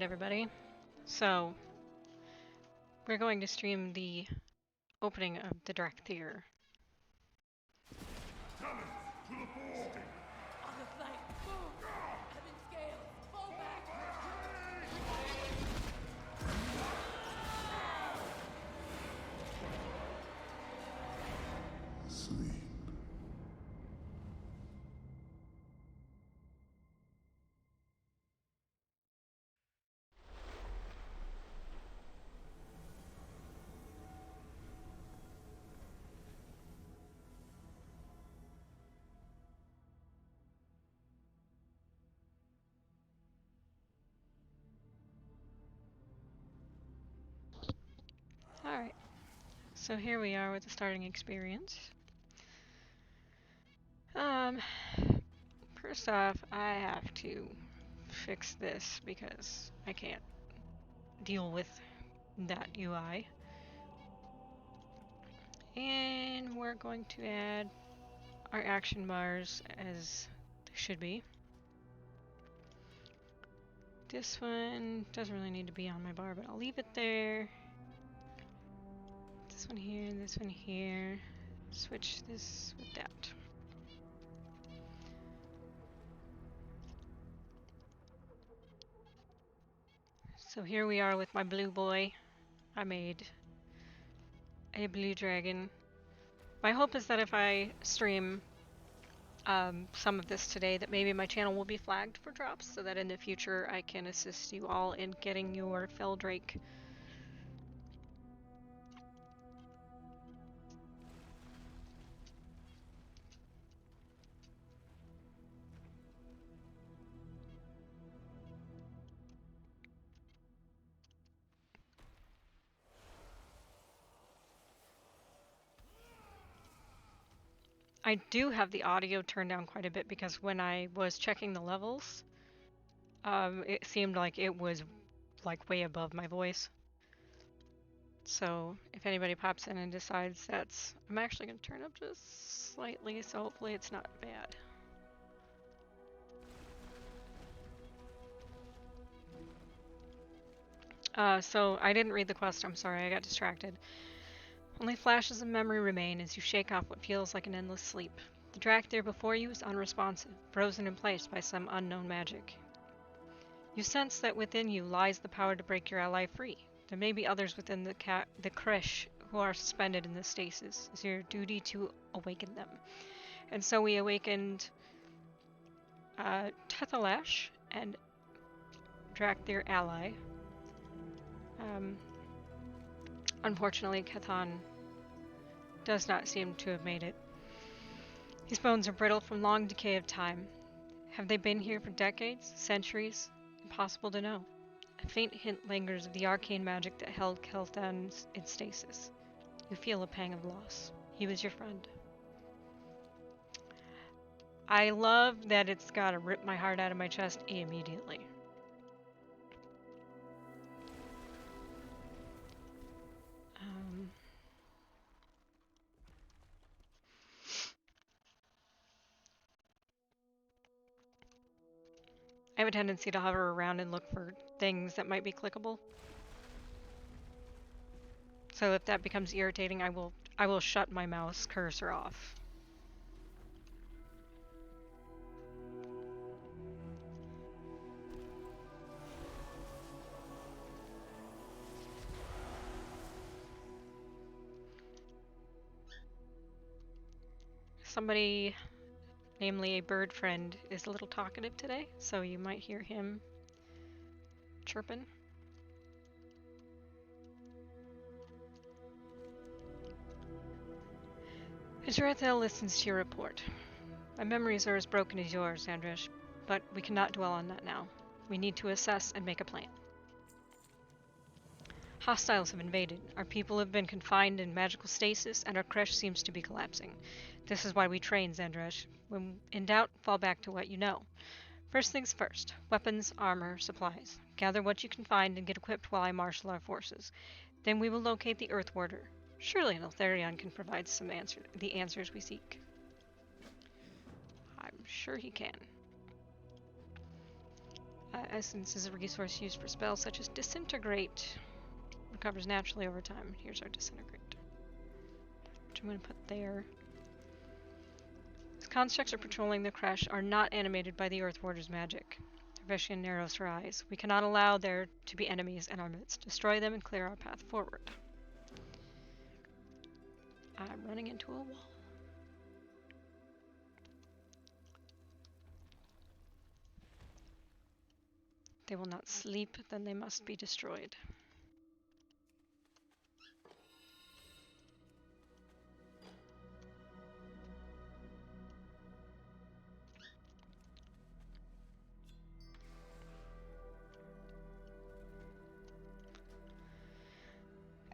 Alright, everybody. So, we're going to stream the opening of the Dracthyr. Alright, so here we are with the starting experience. First off, I have to fix this because I can't deal with that UI. And we're going to add our action bars as they should be. This one doesn't really need to be on my bar, but I'll leave it there. This one here and this one here. Switch this with that. So here we are with my blue boy. I made a blue dragon. My hope is that if I stream some of this today, that maybe my channel will be flagged for drops, so that in the future I can assist you all in getting your Feldrake. I do have the audio turned down quite a bit because when I was checking the levels, it seemed like it was like way above my voice. So if anybody pops in and decides that's... I'm actually going to turn up just slightly, so hopefully it's not bad. So I didn't read the quest, I'm sorry, I got distracted. Only flashes of memory remain as you shake off what feels like an endless sleep. The Dracthyr before you is unresponsive, frozen in place by some unknown magic. You sense that within you lies the power to break your ally free. There may be others within the creche who are suspended in the stasis. It's your duty to awaken them. And so we awakened Tethalash and Dracthyr ally. Unfortunately, Cathan does not seem to have made it. His bones are brittle from long decay of time. Have they been here for decades, centuries? Impossible to know. A faint hint lingers of the arcane magic that held Kelthan in stasis. You feel a pang of loss. He was your friend. I love that it's gotta rip my heart out of my chest immediately. I have a tendency to hover around and look for things that might be clickable. So if that becomes irritating, I will shut my mouse cursor off. Somebody, namely a bird friend, is a little talkative today, so you might hear him chirping. Dracthyr listens to your report. My memories are as broken as yours, Andresh, but we cannot dwell on that now. We need to assess and make a plan. Hostiles have invaded. Our people have been confined in magical stasis, and our creche seems to be collapsing. This is why we train, Xandresh. When in doubt, fall back to what you know. First things first. Weapons, armor, supplies. Gather what you can find and get equipped while I marshal our forces. Then we will locate the Earth Warder. Surely Neltharion can provide the answers we seek. I'm sure he can. Essence is a resource used for spells such as Disintegrate. Recovers naturally over time. Here's our Disintegrate, which I'm going to put there. Constructs are patrolling the crash are not animated by the Earthwarder's magic. Their vision narrows her eyes. We cannot allow there to be enemies in our midst. Destroy them and clear our path forward. I'm running into a wall. They will not sleep, then they must be destroyed.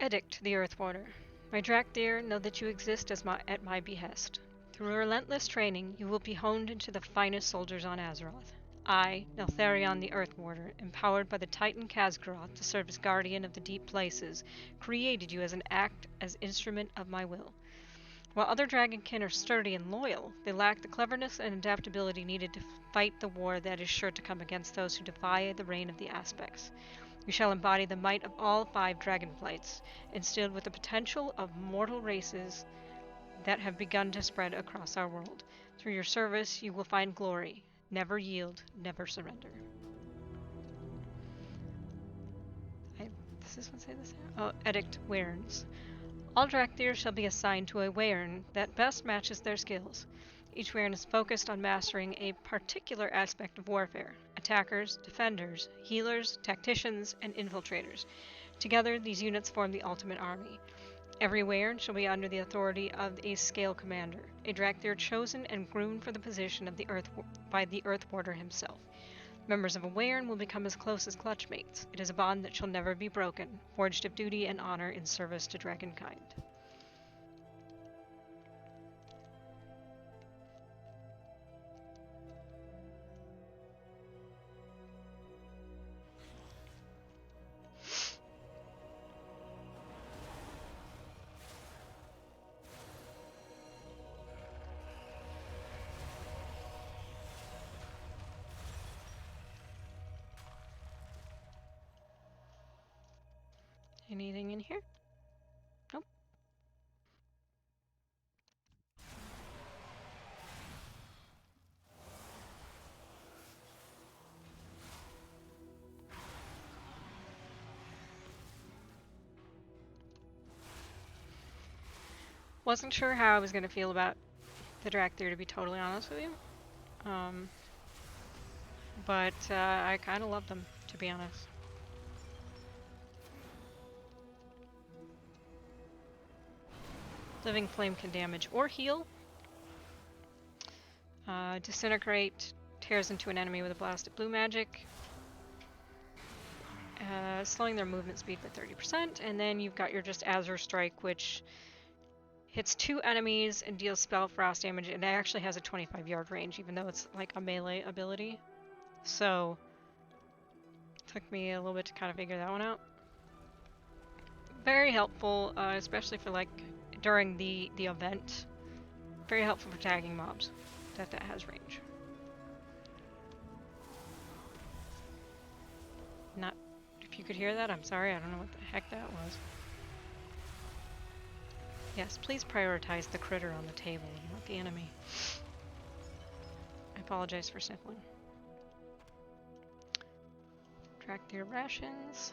Edict, the Earthwarder. My Dracthyr, know that you exist at my behest. Through relentless training, you will be honed into the finest soldiers on Azeroth. I, Neltharion the Earthwarder, empowered by the Titan Khaz'goroth to serve as guardian of the deep places, created you as instrument of my will. While other dragonkin are sturdy and loyal, they lack the cleverness and adaptability needed to fight the war that is sure to come against those who defy the reign of the Aspects. You shall embody the might of all 5 dragonflights, instilled with the potential of mortal races that have begun to spread across our world. Through your service, you will find glory. Never yield, never surrender. Does this one say this here? Oh, Edict Wairns. All Dracthyr shall be assigned to a Wairn that best matches their skills. Each Wairn is focused on mastering a particular aspect of warfare. Attackers, defenders, healers, tacticians, and infiltrators. Together, these units form the ultimate army. Every Wairn shall be under the authority of a Scale Commander, a Dracthyr chosen and groomed for the position of by the Earthwarder himself. Members of a Wairn will become as close as clutchmates. It is a bond that shall never be broken, forged of duty and honor in service to dragonkind. Anything in here? Nope. Wasn't sure how I was going to feel about the Dracthyr, to be totally honest with you. But I kind of love them, to be honest. Living Flame can damage or heal. Disintegrate tears into an enemy with a blast of blue magic. Slowing their movement speed by 30%. And then you've got your just Azure Strike, which hits 2 enemies and deals spell frost damage. And it actually has a 25-yard range, even though it's like a melee ability. So, it took me a little bit to kind of figure that one out. Very helpful, especially for like during the event. Very helpful for tagging mobs that has range. Not, if you could hear that, I'm sorry, I don't know what the heck that was. Yes, please prioritize the critter on the table and not the enemy. I apologize for sniffling. Dracthyr rations.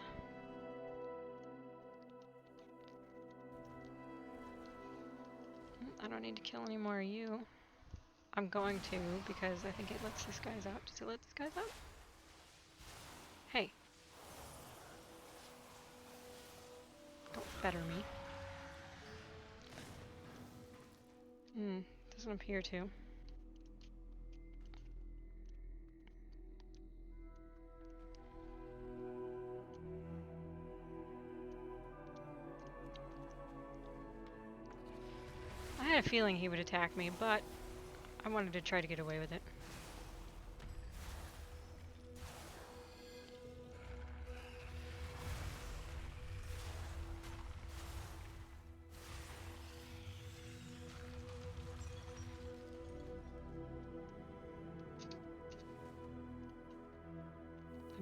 I don't need to kill any more of you. I'm going to, because I think it lets these guys out. Does it let these guys out? Hey. Don't fetter me. Doesn't appear to. I had a feeling he would attack me, but I wanted to try to get away with it.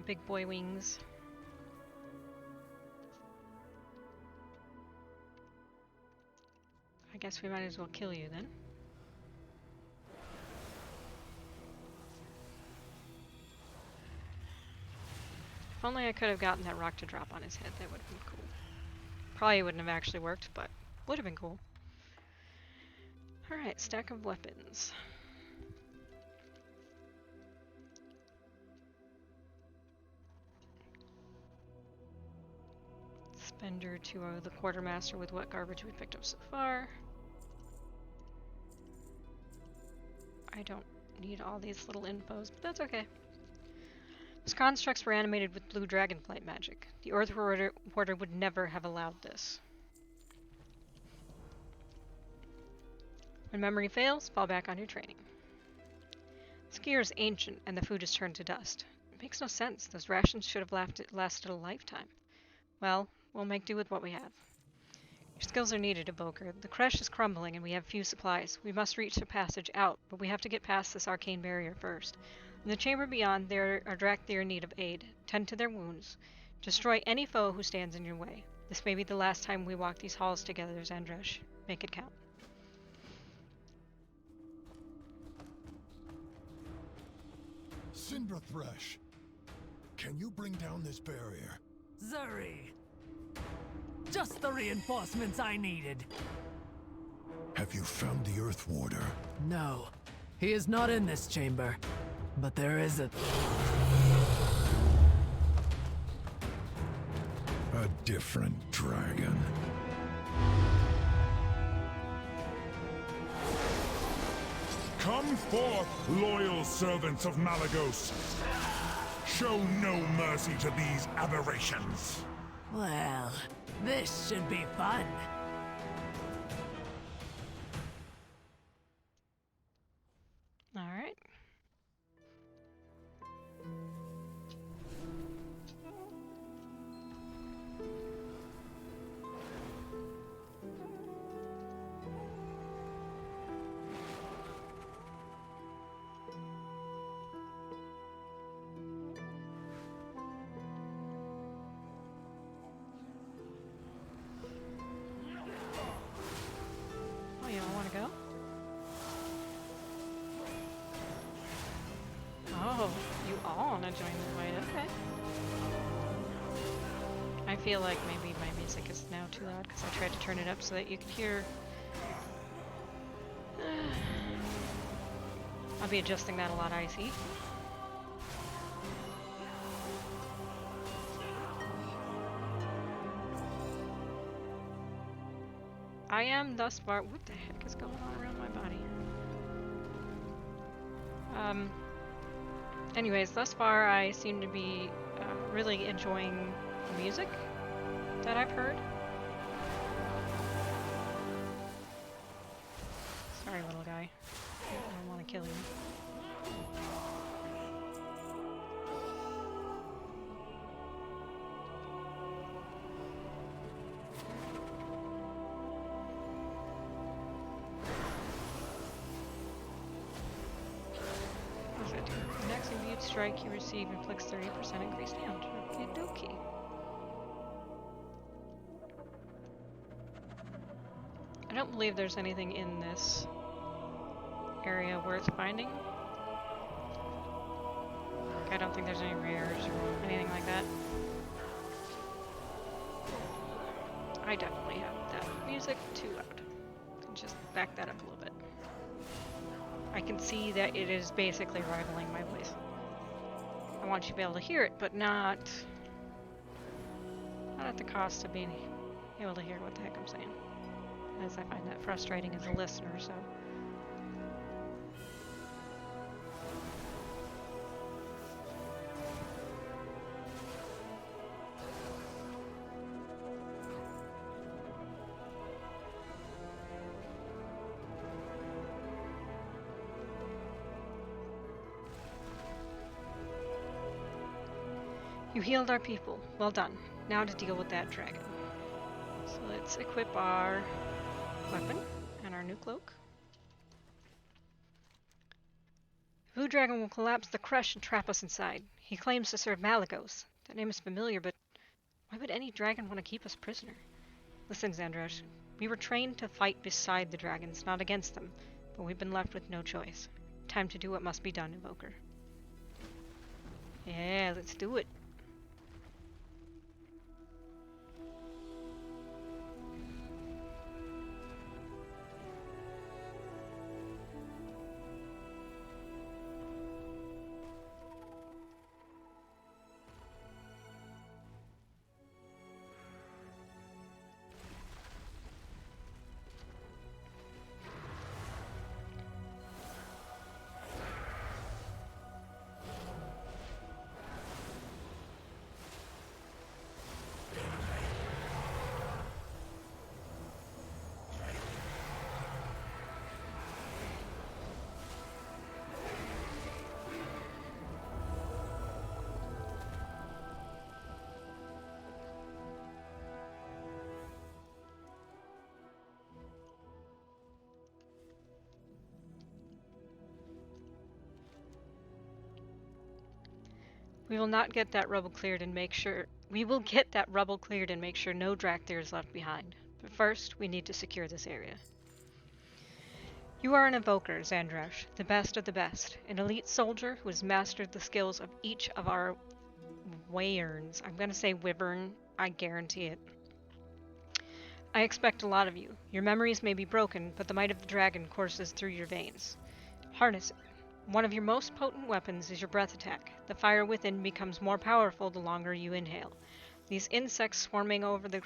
big boy wings. I guess we might as well kill you then. If only I could have gotten that rock to drop on his head, that would have been cool. Probably wouldn't have actually worked, but would have been cool. Alright, stack of weapons. Spender to the quartermaster with what garbage we picked up so far. I don't need all these little infos, but that's okay. Those constructs were animated with blue dragonflight magic. The Earth Warder would never have allowed this. When memory fails, fall back on your training. This gear is ancient, and the food has turned to dust. It makes no sense. Those rations should have lasted a lifetime. Well, we'll make do with what we have. Your skills are needed, Evoker. The creche is crumbling, and we have few supplies. We must reach the passage out, but we have to get past this arcane barrier first. In the chamber beyond, there are Dracthyr in need of aid. Tend to their wounds. Destroy any foe who stands in your way. This may be the last time we walk these halls together, Xandresh. Make it count. Cinderthresh, can you bring down this barrier? Zuri! Just the reinforcements I needed. Have you found the Earth Warder? No, he is not in this chamber. But there is a different dragon. Come forth, loyal servants of Malagos. Show no mercy to these aberrations. Well, this should be fun. All right. Oh, you don't want to go? Oh, you all want to join the fight, okay. I feel like maybe my music is now too loud because I tried to turn it up so that you could hear. I'll be adjusting that a lot, I see. I am thus far. What the heck is going on around my body? Anyways, thus far I seem to be really enjoying the music that I've heard. Sorry, little guy. I don't want to kill you. Strike you receive inflicts 30% increased damage. Okie dokie. I don't believe there's anything in this area worth finding. I don't think there's any rares or anything like that. I definitely have that music too loud. Just back that up a little bit. I can see that it is basically rivaling my voice. I want you to be able to hear it, but not at the cost of being able to hear what the heck I'm saying. As I find that frustrating as a listener, so. You healed our people. Well done. Now to deal with that dragon. So let's equip our weapon and our new cloak. Blue Dragon will collapse the creche and trap us inside. He claims to serve Malagos. That name is familiar, but why would any dragon want to keep us prisoner? Listen, Xandrosh, we were trained to fight beside the dragons, not against them, but we've been left with no choice. Time to do what must be done, Evoker. Yeah, let's do it. We will not get that rubble cleared and make sure we will get that rubble cleared and make sure no Dracthyr is left behind. But first, we need to secure this area. You are an evoker, Xandrosh, the best of the best, an elite soldier who has mastered the skills of each of our wyverns. I'm gonna say wyvern, I guarantee it. I expect a lot of you. Your memories may be broken, but the might of the dragon courses through your veins. Harness it. One of your most potent weapons is your breath attack. The fire within becomes more powerful the longer you inhale. These insects swarming over the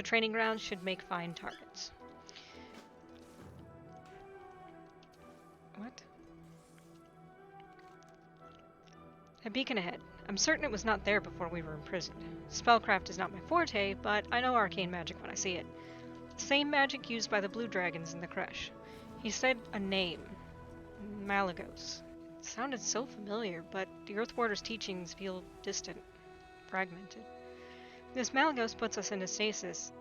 training grounds should make fine targets. What? A beacon ahead. I'm certain it was not there before we were imprisoned. Spellcraft is not my forte, but I know arcane magic when I see it. The same magic used by the blue dragons in the creche. He said a name. Malagos. It sounded so familiar, but the Earthwarder's teachings feel distant, fragmented. This Malagos puts us into stasis.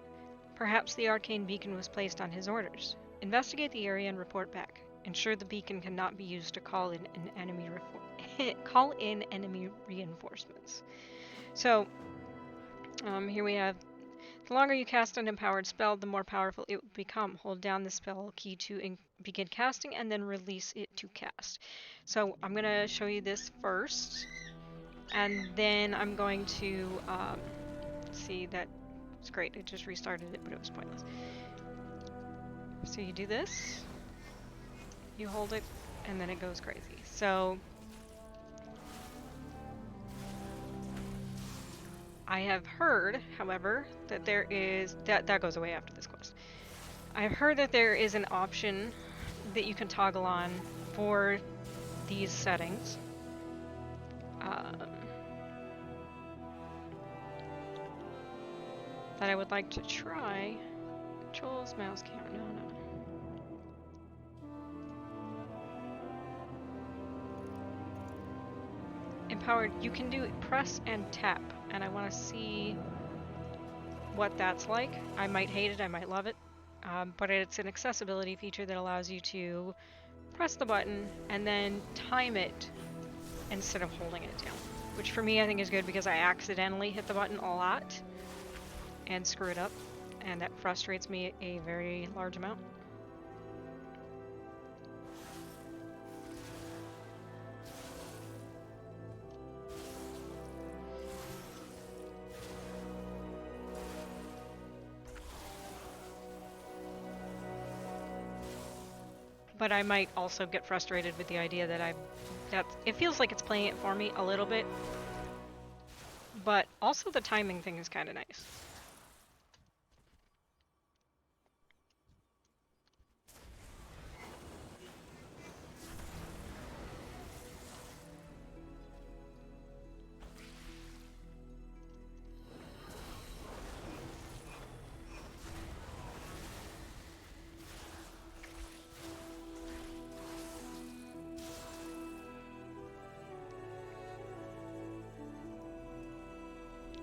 Perhaps the arcane beacon was placed on his orders. Investigate the area and report back. Ensure the beacon cannot be used to call in enemy reinforcements. So, here we have the longer you cast an empowered spell, the more powerful it will become. Hold down the spell key to begin casting and then release it to cast. So I'm going to show you this first, and then I'm going to see that it's great. It just restarted it, but it was pointless. So you do this, you hold it, and then it goes crazy. So I have heard, however, that there is that goes away after this quest. I've heard that there is an option that you can toggle on for these settings. That I would like to try. Controls, mouse, camera, no. Empowered, you can do press and tap, and I want to see what that's like. I might hate it, I might love it, but it's an accessibility feature that allows you to press the button and then time it instead of holding it down, which for me I think is good because I accidentally hit the button a lot and screw it up, and that frustrates me a very large amount. But I might also get frustrated with the idea that it feels like it's playing it for me a little bit. But also the timing thing is kind of nice.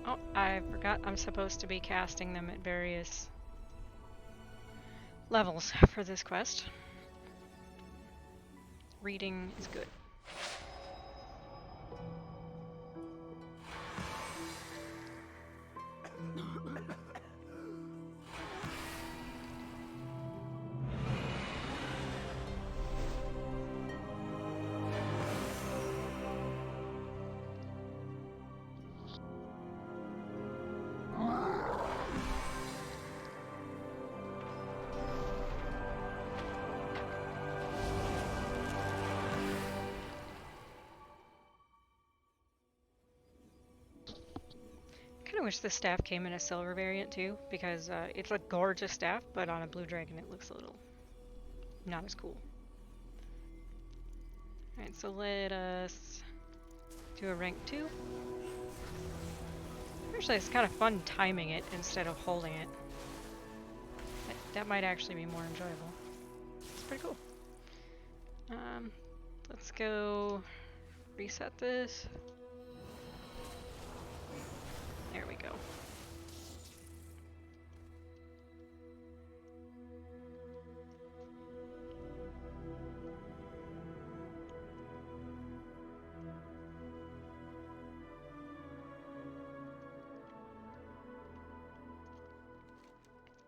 Oh, I forgot I'm supposed to be casting them at various levels for this quest. Reading is good. wish the staff came in a silver variant too, because it's a gorgeous staff, but on a blue dragon it looks a little not as cool. Alright, so let us do a rank 2. Actually, it's kind of fun timing it instead of holding it. That might actually be more enjoyable. It's pretty cool. Let's go reset this. There we go.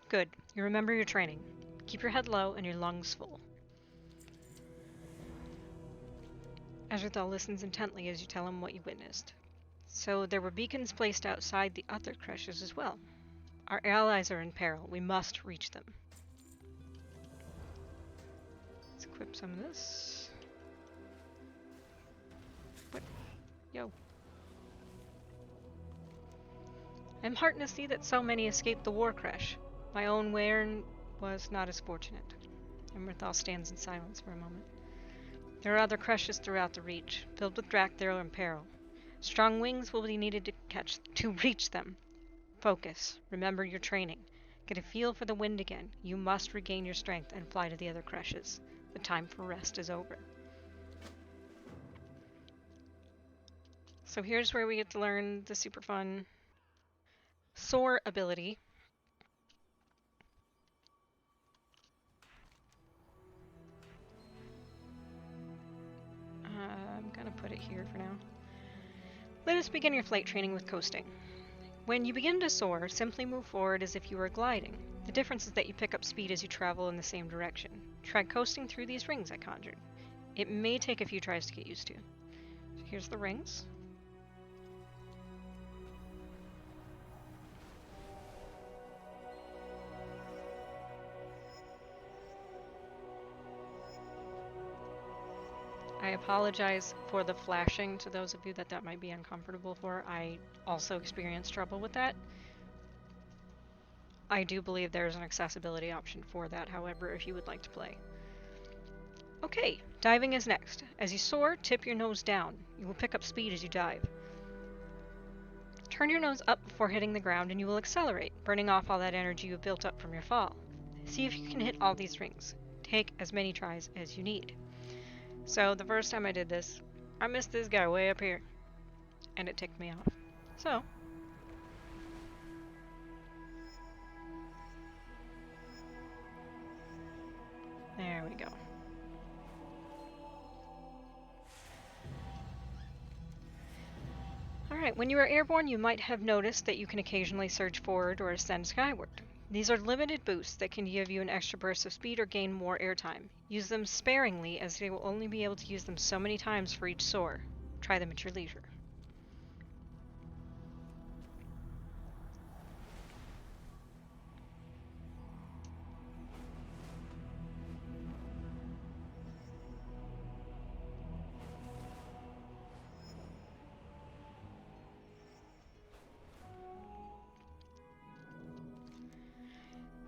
Good. You remember your training. Keep your head low and your lungs full. Azrathal listens intently as you tell him what you witnessed. So there were beacons placed outside the other creches as well. Our allies are in peril. We must reach them. Let's equip some of this. What? Yo. I'm heartened to see that so many escaped the war crash. My own Wern was not as fortunate. Emmerthal stands in silence for a moment. There are other creches throughout the Reach, filled with Dracthyr in peril. Strong wings will be needed to reach them. Focus. Remember your training. Get a feel for the wind again. You must regain your strength and fly to the other creches. The time for rest is over. So here's where we get to learn the super fun soar ability. I'm gonna put it here for now. Let us begin your flight training with coasting. When you begin to soar, simply move forward as if you were gliding. The difference is that you pick up speed as you travel in the same direction. Try coasting through these rings I conjured. It may take a few tries to get used to. So here's the rings. I apologize for the flashing to those of you that might be uncomfortable for. I also experienced trouble with that. I do believe there's an accessibility option for that, however, if you would like to play. Okay, diving is next. As you soar, tip your nose down. You will pick up speed as you dive. Turn your nose up before hitting the ground and you will accelerate, burning off all that energy you built up from your fall. See if you can hit all these rings. Take as many tries as you need. So the first time I did this, I missed this guy way up here, and it ticked me off. So, there we go. Alright, when you are airborne, you might have noticed that you can occasionally surge forward or ascend skyward. These are limited boosts that can give you an extra burst of speed or gain more airtime. Use them sparingly, as you will only be able to use them so many times for each soar. Try them at your leisure.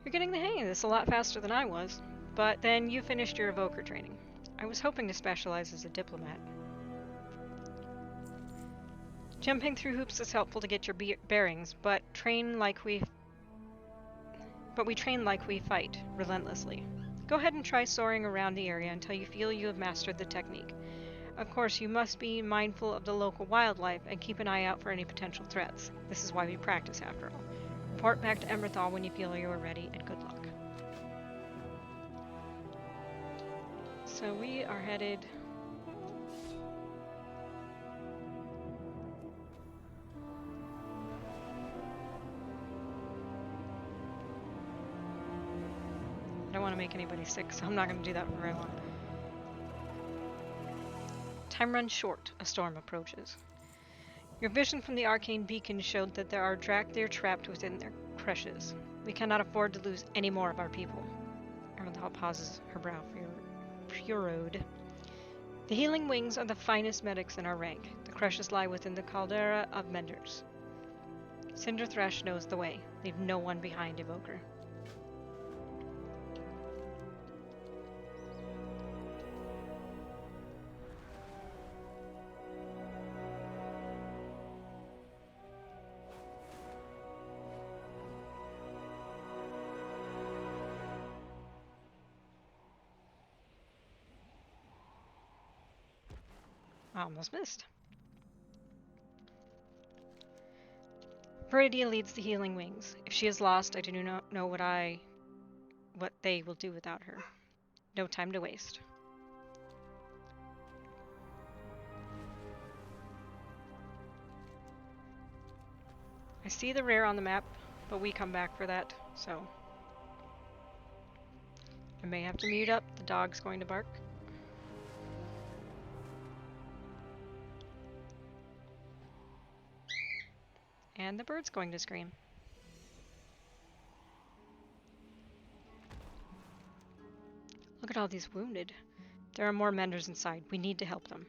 You're getting the hang of this a lot faster than I was, but then you finished your evoker training. I was hoping to specialize as a diplomat. Jumping through hoops is helpful to get your bearings, but we train like we fight, relentlessly. Go ahead and try soaring around the area until you feel you have mastered the technique. Of course, you must be mindful of the local wildlife and keep an eye out for any potential threats. This is why we practice, after all. Report back to Emmerthal when you feel you are ready, and good luck. So we are headed... I don't want to make anybody sick, so I'm not going to do that for very long. Time runs short. A storm approaches. Your vision from the arcane beacon showed that there are Dracthyr trapped within their creches. We cannot afford to lose any more of our people. Erlenthal pauses, her brow furrowed. The healing wings are the finest medics in our rank. The creches lie within the caldera of menders. Cinder Thresh knows the way. Leave no one behind, Evoker. Almost missed. Viridia leads the healing wings. If she is lost, I do not know what they will do without her. No time to waste. I see the rare on the map, but we come back for that, so I may have to mute up. The dog's going to bark. And the bird's going to scream. Look at all these wounded. There are more menders inside. We need to help them.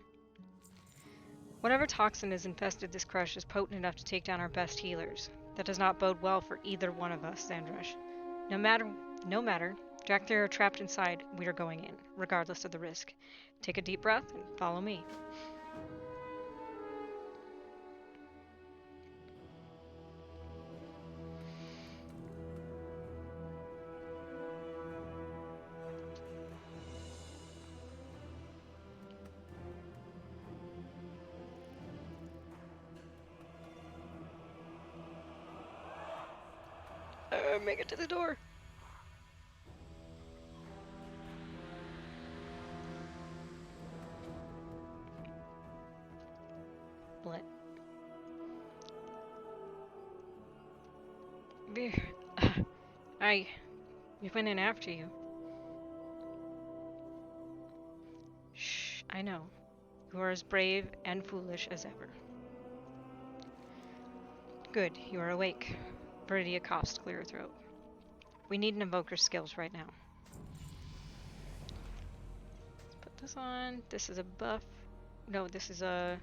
Whatever toxin has infested this crush is potent enough to take down our best healers. That does not bode well for either one of us, Xandresh. No matter. Dracthyr are trapped inside. We are going in, regardless of the risk. Take a deep breath and follow me. Make it to the door. Blit. We went in after you. Shh, I know. You are as brave and foolish as ever. Good, you are awake. Viridia coughs to clear her throat. We need an Invoker's skills right now. Let's put this on. This is a buff. No, this is our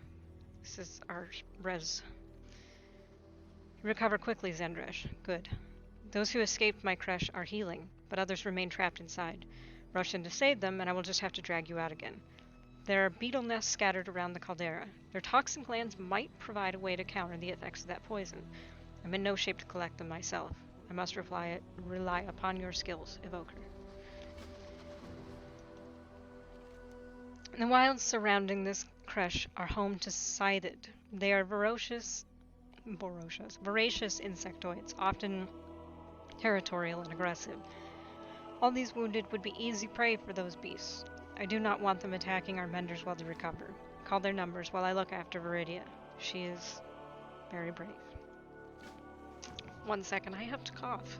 res. Recover quickly, Xandresh. Good. Those who escaped my crush are healing, but others remain trapped inside. Rush in to save them, and I will just have to drag you out again. There are beetle nests scattered around the caldera. Their toxin glands might provide a way to counter the effects of that poison. I'm in no shape to collect them myself. I must rely upon your skills, Evoker. The wilds surrounding this crush are home to Scythid. They are voracious insectoids, often territorial and aggressive. All these wounded would be easy prey for those beasts. I do not want them attacking our menders while they recover. Call their numbers while I look after Viridia. She is very brave. 1 second, I have to cough.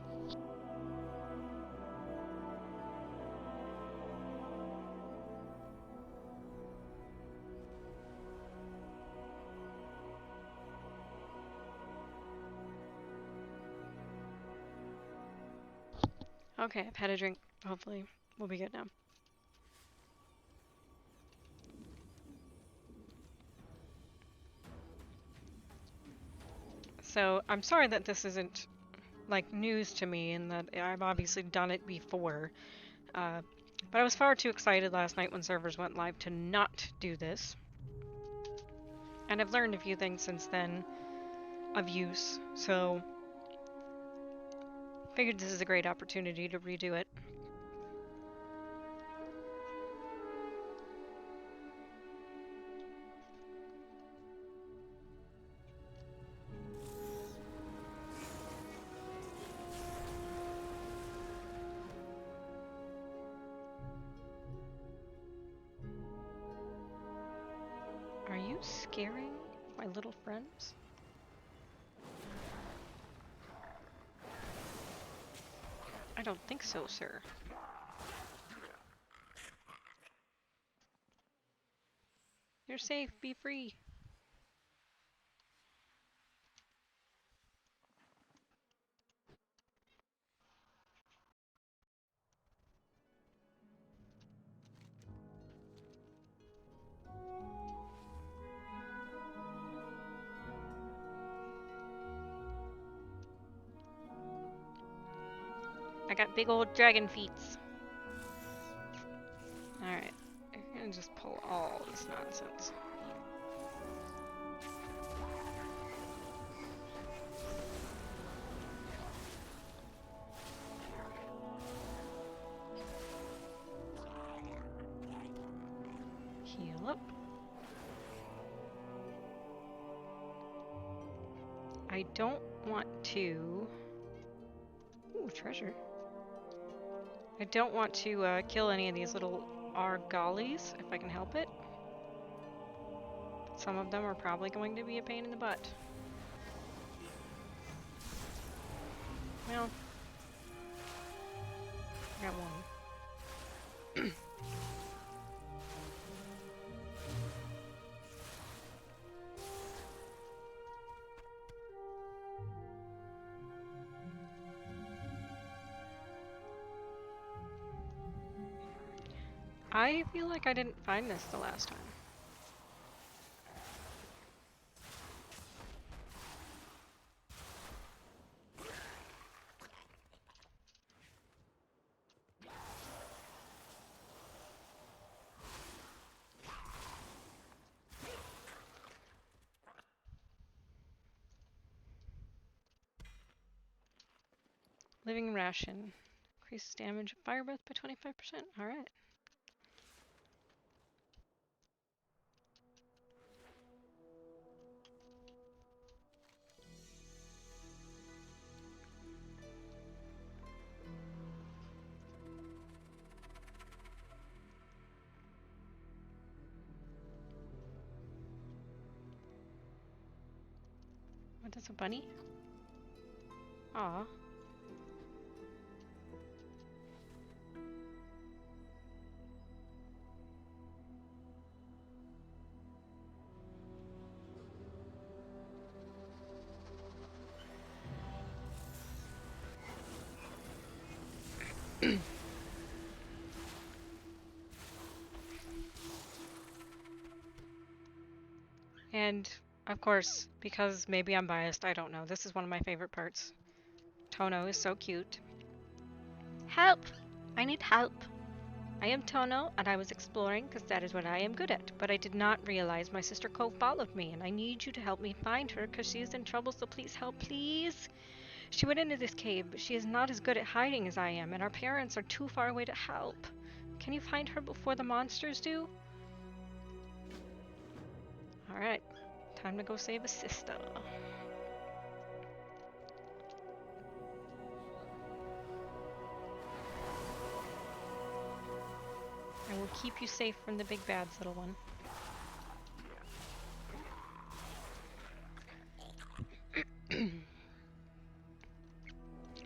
Okay, I've had a drink. Hopefully, we'll be good now. So, I'm sorry that this isn't, like, news to me and that I've obviously done it before. But I was far too excited last night when servers went live to not do this. And I've learned a few things since then of use, so figured this is a great opportunity to redo it. Are you scaring my little friends? I don't think so, sir. You're safe, be free. I got big old dragon feets. Alright. I'm gonna just pull all this nonsense. Heal up. I don't want to... Ooh, treasure. I don't want to kill any of these little Argalies, if I can help it. Some of them are probably going to be a pain in the butt. Well, I got one. I feel like I didn't find this the last time. Living ration. Increases damage of fire breath by 25%. Alright. What is a bunny? Aw. And, of course, because maybe I'm biased, I don't know. This is one of my favorite parts. Tono is so cute. Help! I need help. I am Tono, and I was exploring because that is what I am good at, but I did not realize my sister Ko followed me, and I need you to help me find her because she is in trouble, so please help, please. She went into this cave, but she is not as good at hiding as I am, and our parents are too far away to help. Can you find her before the monsters do? Alright, time to go save a sister. I will keep you safe from the big bads, little one.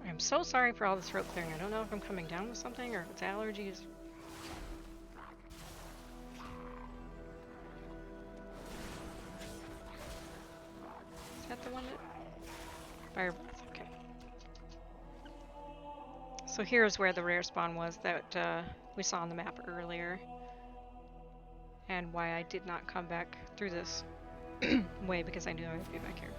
I'm so sorry for all the throat clearing. I don't know if I'm coming down with something or if it's allergies. Is that the one that... Fire breath, okay. So here's where the rare spawn was that we saw on the map earlier. And why I did not come back through this way, because I knew I would be back here.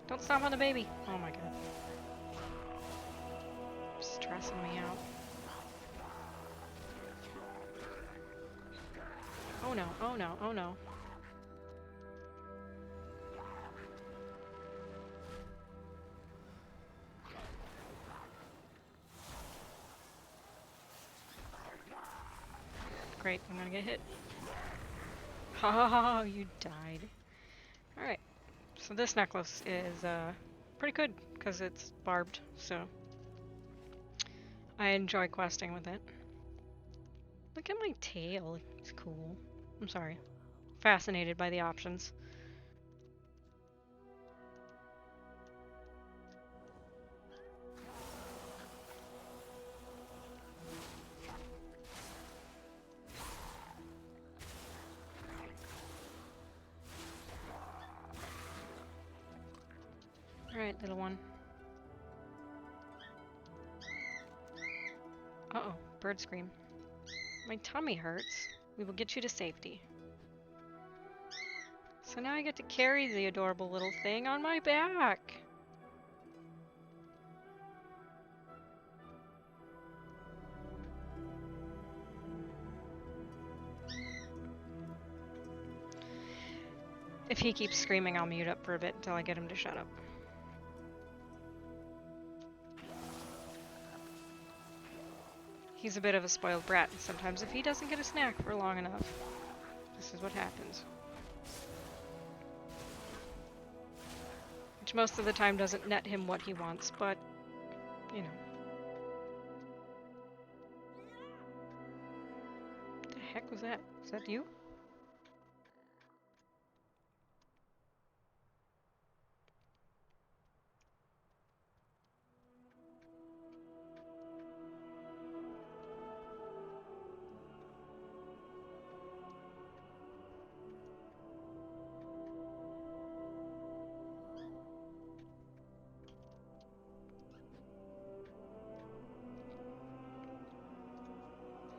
Don't stomp on the baby! Oh my god. Stressing me out. Oh no, oh no, oh no. Great, I'm gonna get hit. Oh, you died. Alright, so this necklace is pretty good because it's barbed, so I enjoy questing with it. Look at my tail, it's cool. I'm sorry. Fascinated by the options. Alright, little one. Uh-oh. Bird scream. My tummy hurts. We will get you to safety. So now I get to carry the adorable little thing on my back. If he keeps screaming, I'll mute up for a bit until I get him to shut up. He's a bit of a spoiled brat, and sometimes if he doesn't get a snack for long enough, this is what happens. Which most of the time doesn't net him what he wants, but, you know. What the heck was that? Is that you?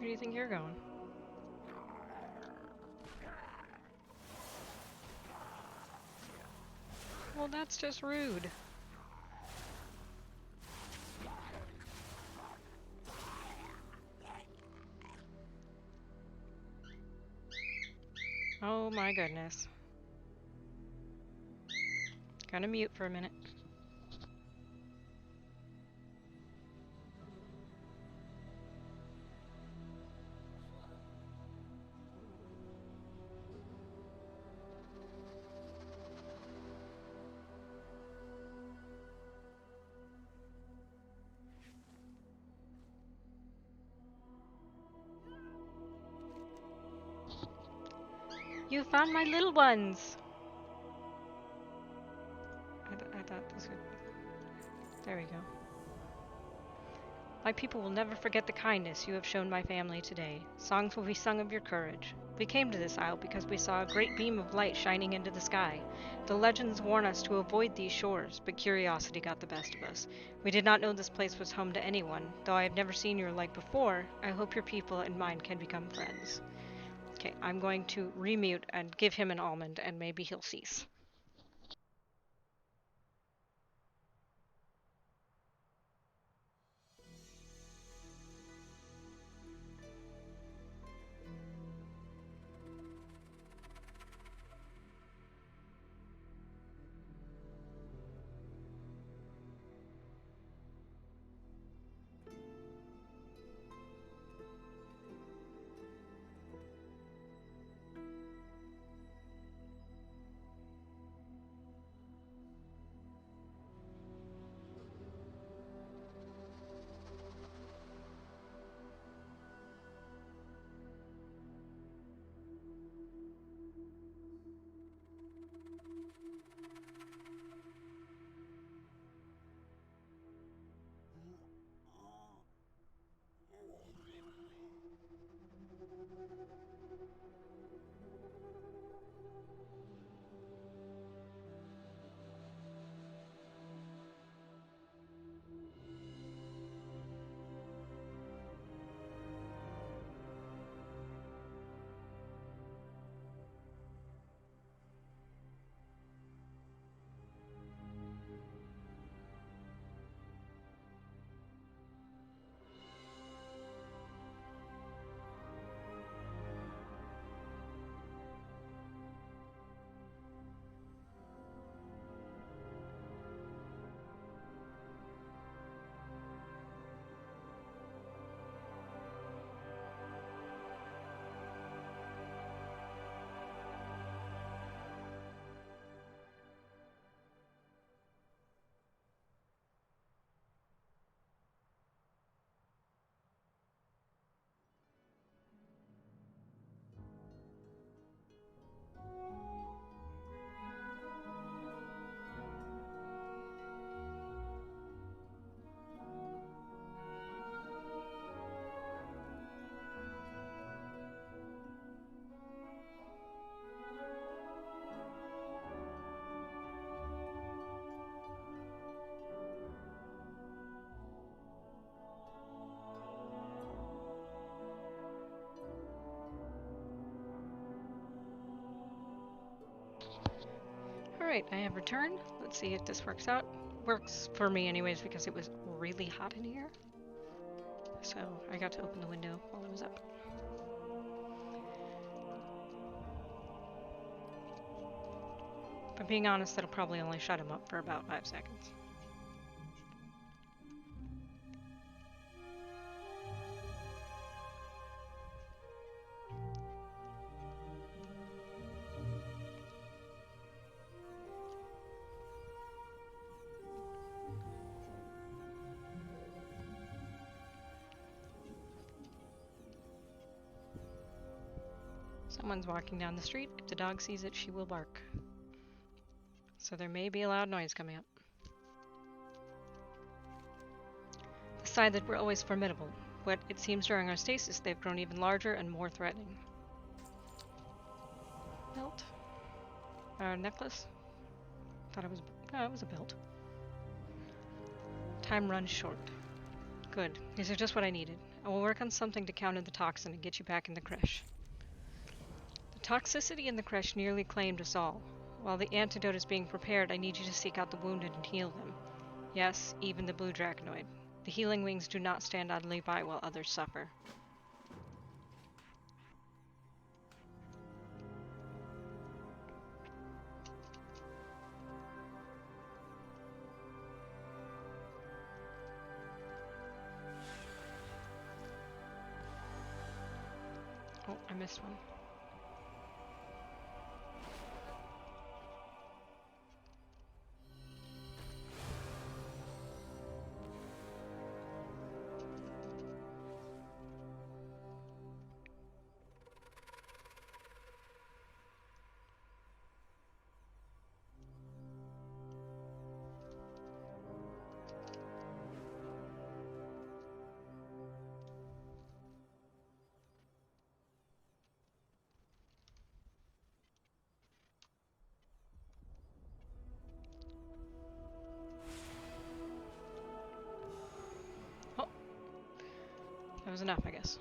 Where do you think you're going? Well, that's just rude. Oh my goodness. Gonna mute for a minute. You found my little ones! I thought this would... There we go. My people will never forget the kindness you have shown my family today. Songs will be sung of your courage. We came to this isle because we saw a great beam of light shining into the sky. The legends warn us to avoid these shores, but curiosity got the best of us. We did not know this place was home to anyone. Though I have never seen your like before, I hope your people and mine can become friends. Okay, I'm going to remute and give him an almond, and maybe he'll cease. Alright, I have returned. Let's see if this works out. Works for me anyways because it was really hot in here. So I got to open the window while it was up. But being honest, that'll probably only shut him up for about 5 seconds. Someone's walking down the street. If the dog sees it, she will bark. So there may be a loud noise coming up. Decided we're always formidable, but it seems during our stasis they've grown even larger and more threatening. Belt? Necklace? Thought it was... No, it was a belt. Time runs short. Good. These are just what I needed. I will work on something to counter the toxin and get you back in the creche. The toxicity in the creche nearly claimed us all. While the antidote is being prepared, I need you to seek out the wounded and heal them. Yes, even the blue dracanoid. The healing wings do not stand idly by while others suffer. Oh, I missed one. That was enough, I guess.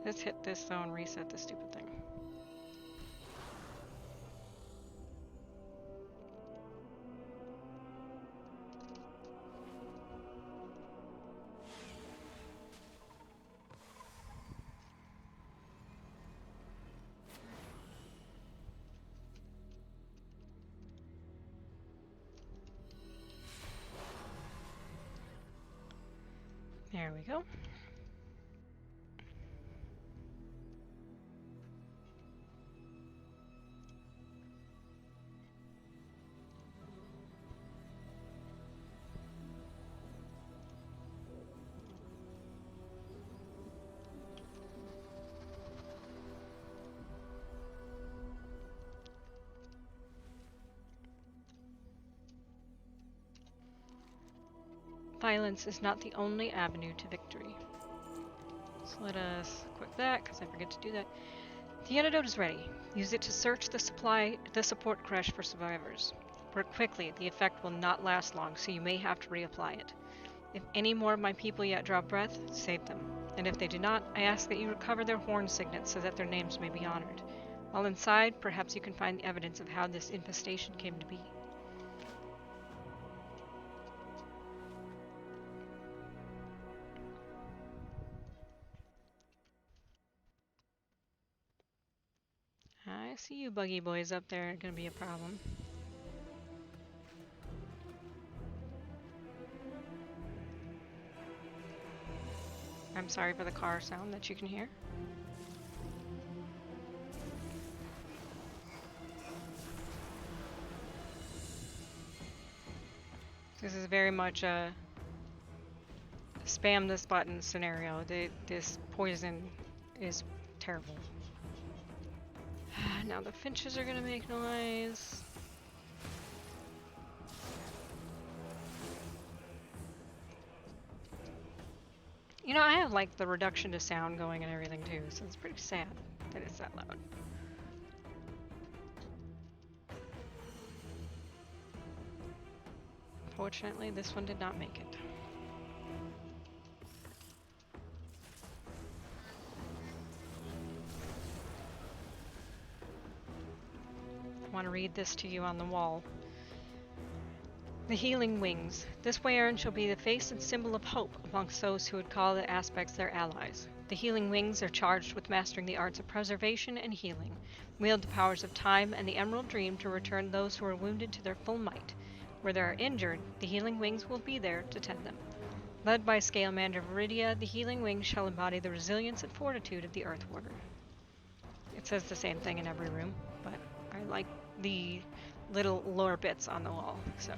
Let's hit this though and reset this stupid thing. There we go. Violence is not the only avenue to victory. So let us quit that, because I forget to do that. The antidote is ready. Use it to search the support creche for survivors. Work quickly, the effect will not last long, so you may have to reapply it. If any more of my people yet draw breath, save them. And if they do not, I ask that you recover their horn signets so that their names may be honored. While inside, perhaps you can find the evidence of how this infestation came to be. I see you buggy boys up there are gonna be a problem. I'm sorry for the car sound that you can hear. This is very much a spam this button scenario. This poison is terrible. Now the finches are gonna make noise. You know, I have like the reduction to sound going and everything too, so it's pretty sad that it's that loud. Fortunately, this one did not make it. want to read this to you on the wall. The Healing Wings. This Weyern shall be the face and symbol of hope amongst those who would call the aspects their allies. The Healing Wings are charged with mastering the arts of preservation and healing, wield the powers of time and the Emerald Dream to return those who are wounded to their full might. Where they are injured, the Healing Wings will be there to tend them. Led by Scalemander Viridia, the Healing Wings shall embody the resilience and fortitude of the Earth Warder. It says the same thing in every room, but I like the little lore bits on the wall, so.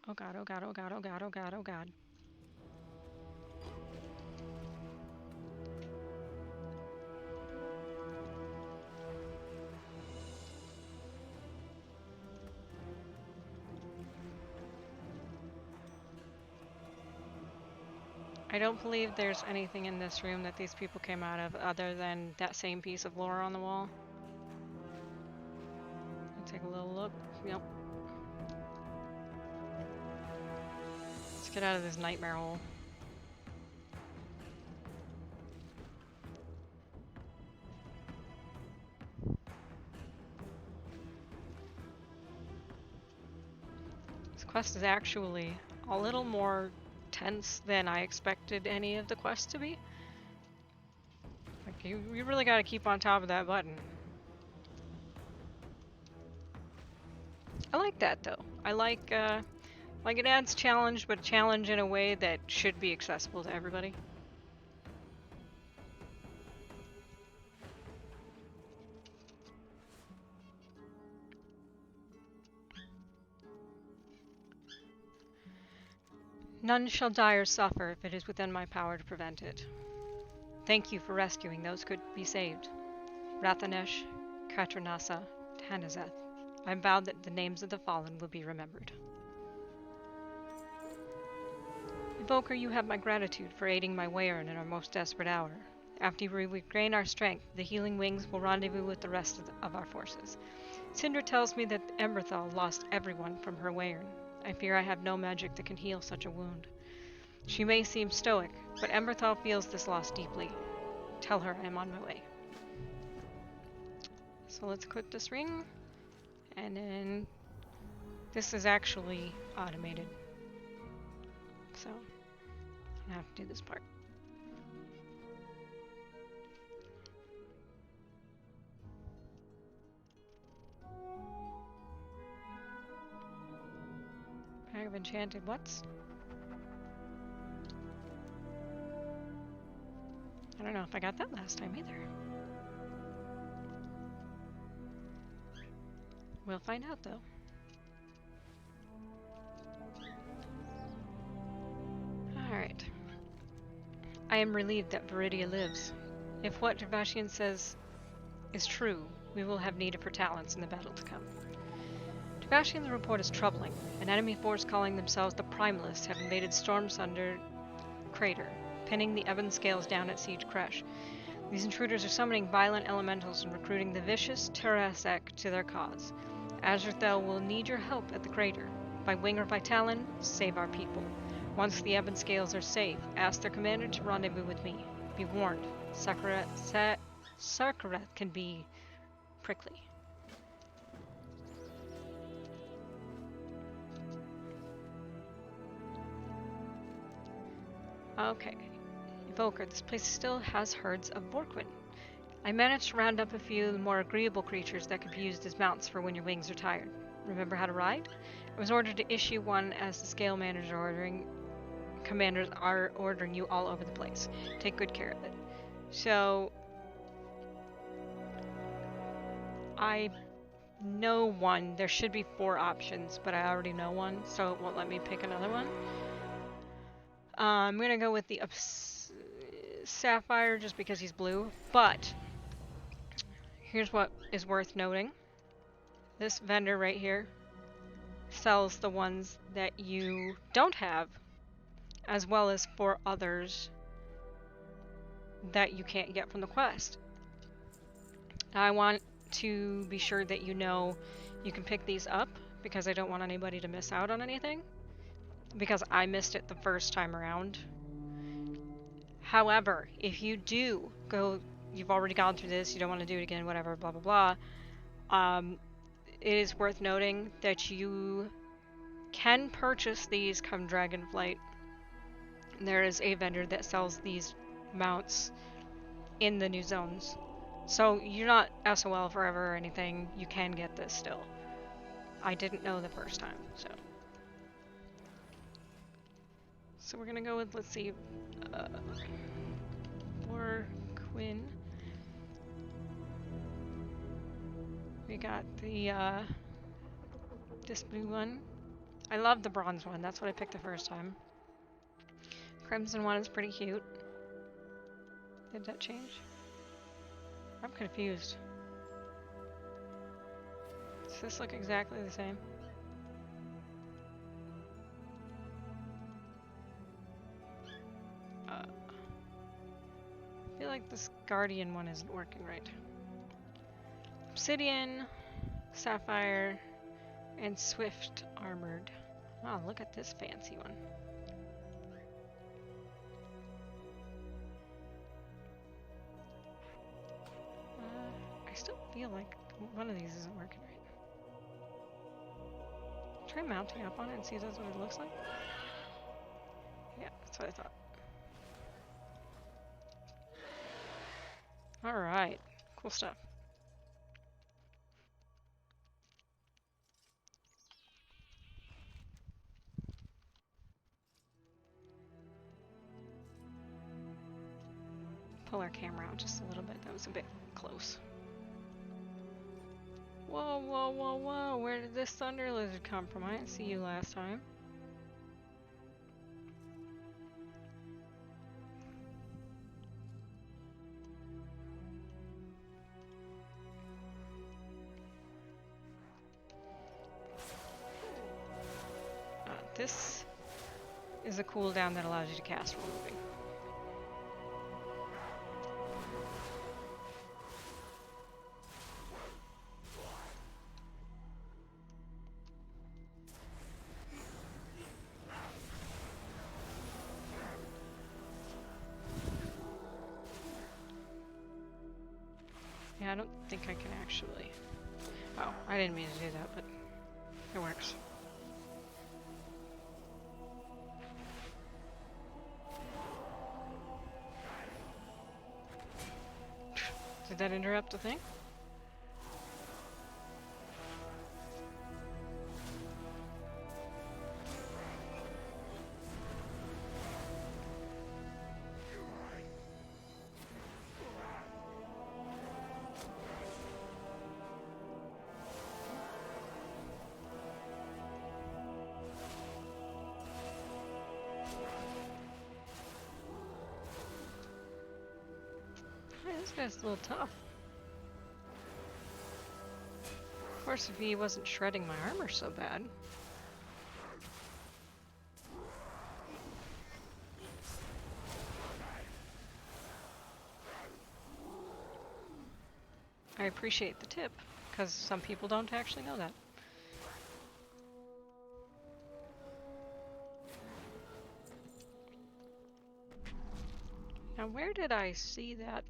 Oh god, oh god, oh god, oh god, oh god, oh god. I don't believe there's anything in this room that these people came out of other than that same piece of lore on the wall. Let's take a little look. Yep. Let's get out of this nightmare hole. This quest is actually a little more tense than I expected any of the quests to be. Like, you really gotta keep on top of that button. I like that though. I like it adds challenge, but challenge in a way that should be accessible to everybody. None shall die or suffer if it is within my power to prevent it. Thank you for rescuing those who could be saved. Rathanesh, Katranasa, Tanazeth. I vowed that the names of the fallen will be remembered. Evoker, you have my gratitude for aiding my Weyern in our most desperate hour. After we regain our strength, the Healing Wings will rendezvous with the rest of our forces. Sindra tells me that Emberthal lost everyone from her Weyern. I fear I have no magic that can heal such a wound. She may seem stoic, but Emberthal feels this loss deeply. Tell her I am on my way. So let's equip this ring. And then this is actually automated. So I have to do this part. Bag of enchanted what's? I don't know if I got that last time either. We'll find out though. Alright. I am relieved that Viridia lives. If what Javashian says is true, we will have need of her talents in the battle to come. Javashian's report is troubling. An enemy force calling themselves the Primalists have invaded Stormsunder Crater, pinning the Ebon Scales down at Siege Kresh. These intruders are summoning violent elementals and recruiting the vicious Terrasek to their cause. Azrathel will need your help at the crater. By wing or by talon, save our people. Once the Ebon Scales are safe, ask their commander to rendezvous with me. Be warned, Sarkareth can be prickly. Okay. Evoker, this place still has herds of Vorquin. I managed to round up a few more agreeable creatures that could be used as mounts for when your wings are tired. Remember how to ride? I was ordered to issue one as the commanders are ordering you all over the place. Take good care of it. So I know one. There should be 4 options, but I already know one, so it won't let me pick another one. I'm gonna go with the Sapphire just because he's blue, but here's what is worth noting. This vendor right here sells the ones that you don't have, as well as 4 others that you can't get from the quest. Now, I want to be sure that you know you can pick these up because I don't want anybody to miss out on anything, because I missed it the first time around. However, if you do go, you've already gone through this, you don't want to do it again, whatever, blah blah blah, it is worth noting that you can purchase these come Dragonflight. There is a vendor that sells these mounts in the new zones. So you're not SOL forever or anything. You can get this still. I didn't know the first time, so. So we're gonna go with, let's see, for Quinn. We got the, this blue one. I love the bronze one. That's what I picked the first time. Crimson one is pretty cute. Did that change? I'm confused. Does this look exactly the same? I feel like this Guardian one isn't working right. Obsidian, Sapphire, and Swift Armored. Oh, look at this fancy one. I still feel like one of these isn't working right. Try mounting up on it and see if that's what it looks like. Yeah, that's what I thought. Alright, cool stuff. Pull our camera out just a little bit. That was a bit close. Whoa, whoa, whoa, whoa. Where did this thunder lizard come from? I didn't see you last time. This is a cooldown that allows you to cast while moving. Yeah, I don't think I can actually... Oh, I didn't mean to do that, but it works. Did that interrupt the thing? This guy's a little tough. Of course, if he wasn't shredding my armor so bad. I appreciate the tip, because some people don't actually know that. Now, where did I see that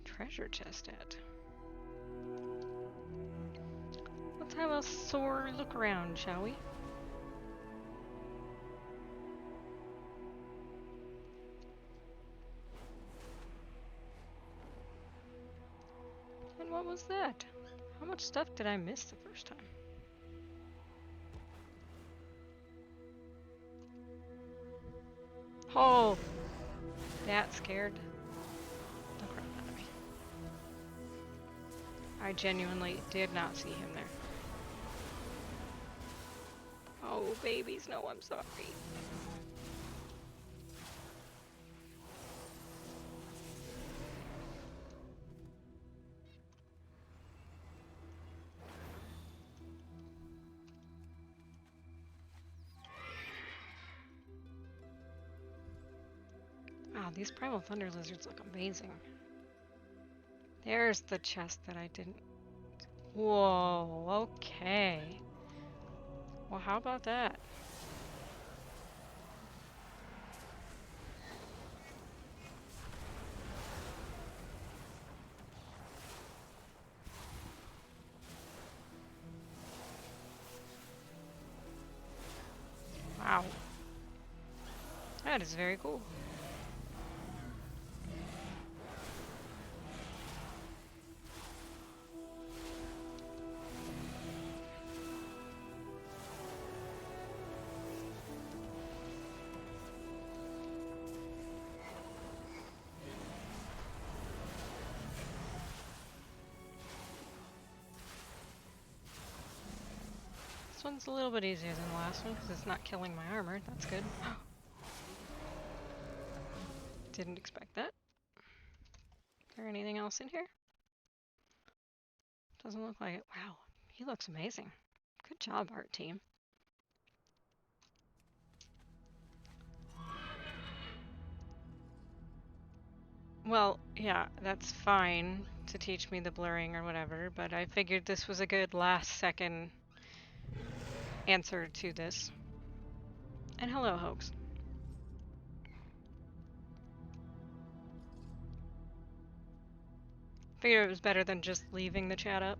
treasure chest at? Let's have a sore look around, shall we? And what was that? How much stuff did I miss the first time? Oh! That scared the crap out of me. I genuinely did not see him there. Oh, babies, no, I'm sorry. Wow, these Primal Thunder Lizards look amazing. There's the chest that I didn't Whoa, okay. Well, how about that? Wow. That is very cool. This one's a little bit easier than the last one because it's not killing my armor. That's good. Didn't expect that. Is there anything else in here? Doesn't look like it. Wow, he looks amazing. Good job, art team. Well, yeah, that's fine to teach me the blurring or whatever, but I figured this was a good last second answer to this. And hello, Hoax. Figured it was better than just leaving the chat up.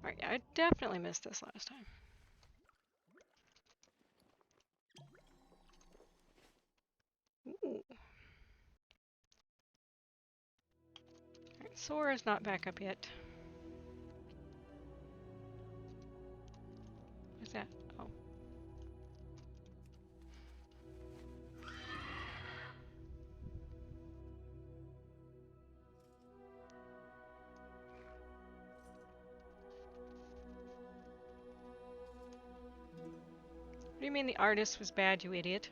Alright, yeah, I definitely missed this last time. Ooh. Alright, Sora's not back up yet. What's that? Oh. What do you mean the artist was bad, you idiot?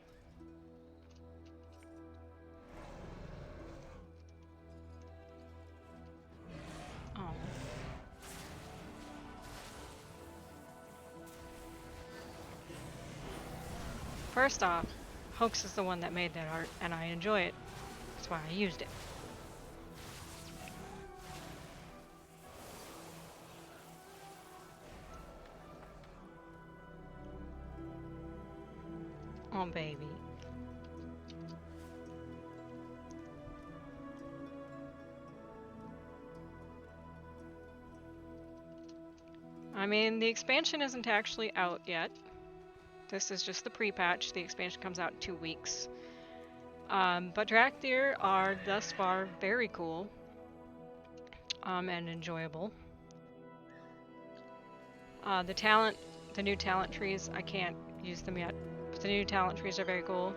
Oh. First off, Hoax is the one that made that art, and I enjoy it. That's why I used it. Oh, baby. I mean, the expansion isn't actually out yet. This is just the pre-patch. The expansion comes out in 2 weeks. But Dracthyr are thus far very cool and enjoyable. The new talent trees, I can't use them yet, but the new talent trees are very cool.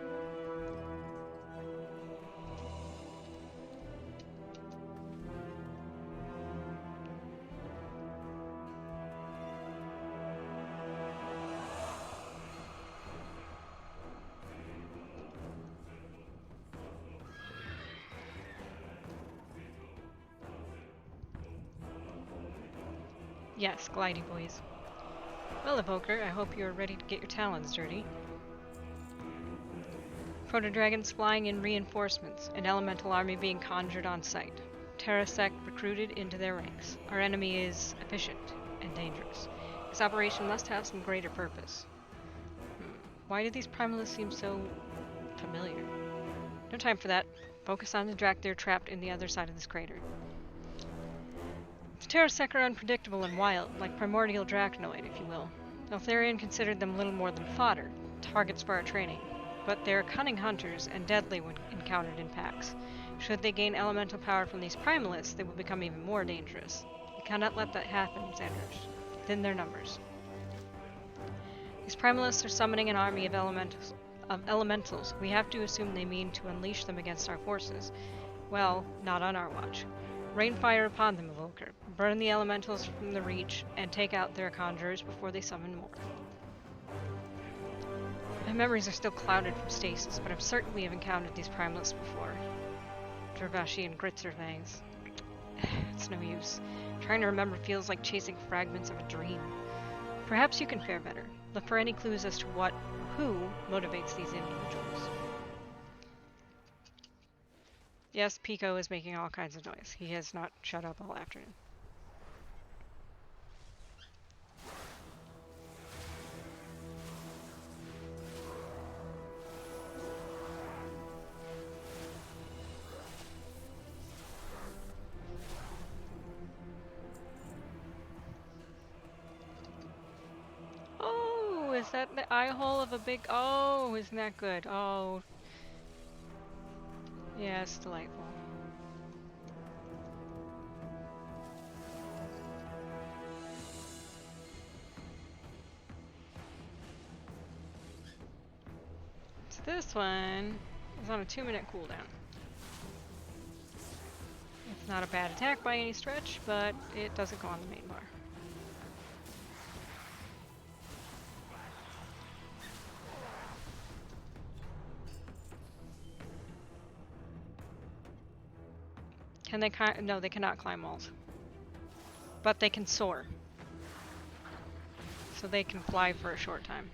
Yes, glidey boys. Well, Evoker, I hope you're ready to get your talons dirty. Proto-dragons flying in reinforcements, an elemental army being conjured on site. Terrasect recruited into their ranks. Our enemy is efficient and dangerous. This operation must have some greater purpose. Why do these primalists seem so familiar? No time for that. Focus on the Dracthyr trapped in the other side of this crater. The Terrasect are unpredictable and wild, like primordial Dracnoid, if you will. Eltharion considered them little more than fodder, targets for our training. But they are cunning hunters and deadly when encountered in packs. Should they gain elemental power from these primalists, they will become even more dangerous. We cannot let that happen, Xandros. Within their numbers. These primalists are summoning an army of elementals. We have to assume they mean to unleash them against our forces. Well, not on our watch. Rain fire upon them, Evoker. Burn the elementals from the Reach, and take out their conjurers before they summon more. My memories are still clouded from stasis, but I'm certain we have encountered these primalists before. Dravashi and Gritzerfangs. It's no use. Trying to remember feels like chasing fragments of a dream. Perhaps you can fare better. Look for any clues as to who motivates these individuals. Yes, Pico is making all kinds of noise. He has not shut up all afternoon. Oh, is that the eye hole of a big... Oh, isn't that good? Oh. Yeah, it's delightful. So this one is on a 2-minute cooldown. It's not a bad attack by any stretch, but it doesn't go on the main bar. Can they no, they cannot climb walls. But they can soar. So they can fly for a short time.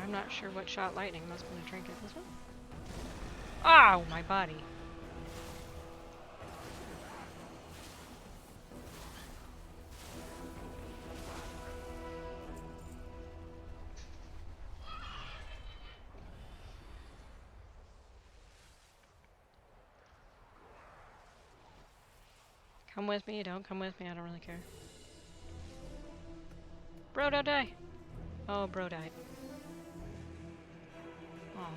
I'm not sure what shot lightning. Must have been a trinket. This one? Ow! My body. Come with me, don't come with me, I don't really care. Bro, don't die! Oh, bro died. Oh.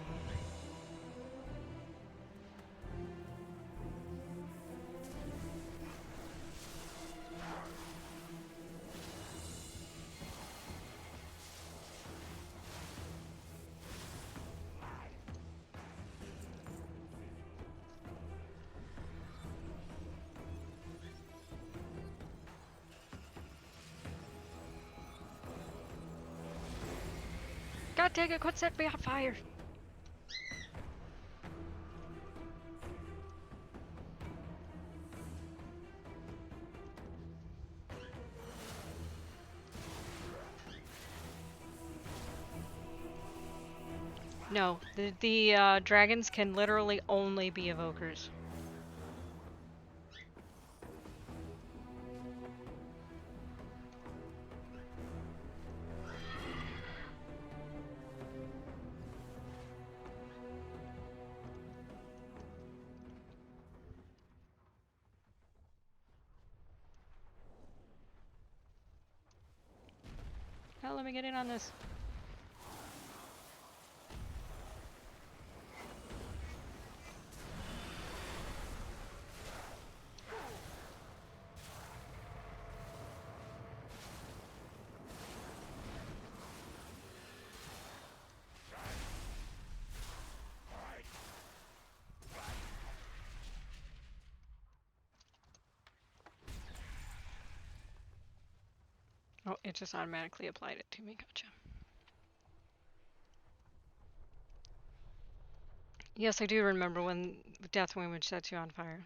God dang it, quit setting me on fire! No, the dragons can literally only be evokers. Hell, let me get in on this. Oh, it just automatically applied it to me, gotcha. Yes, I do remember when Deathwing would set you on fire.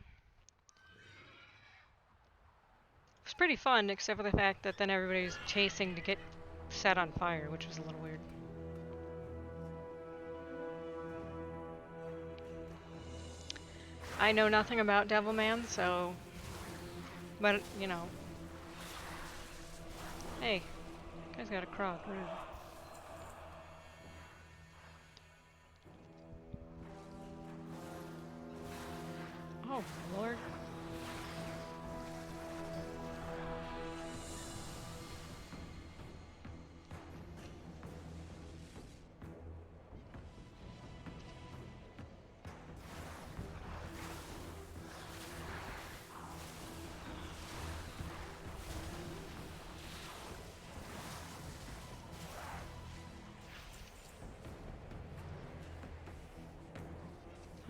It was pretty fun, except for the fact that then everybody was chasing to get set on fire, which was a little weird. I know nothing about Devilman, so... But, you know... Hey, guy's got a croc, rude. Oh, Lord.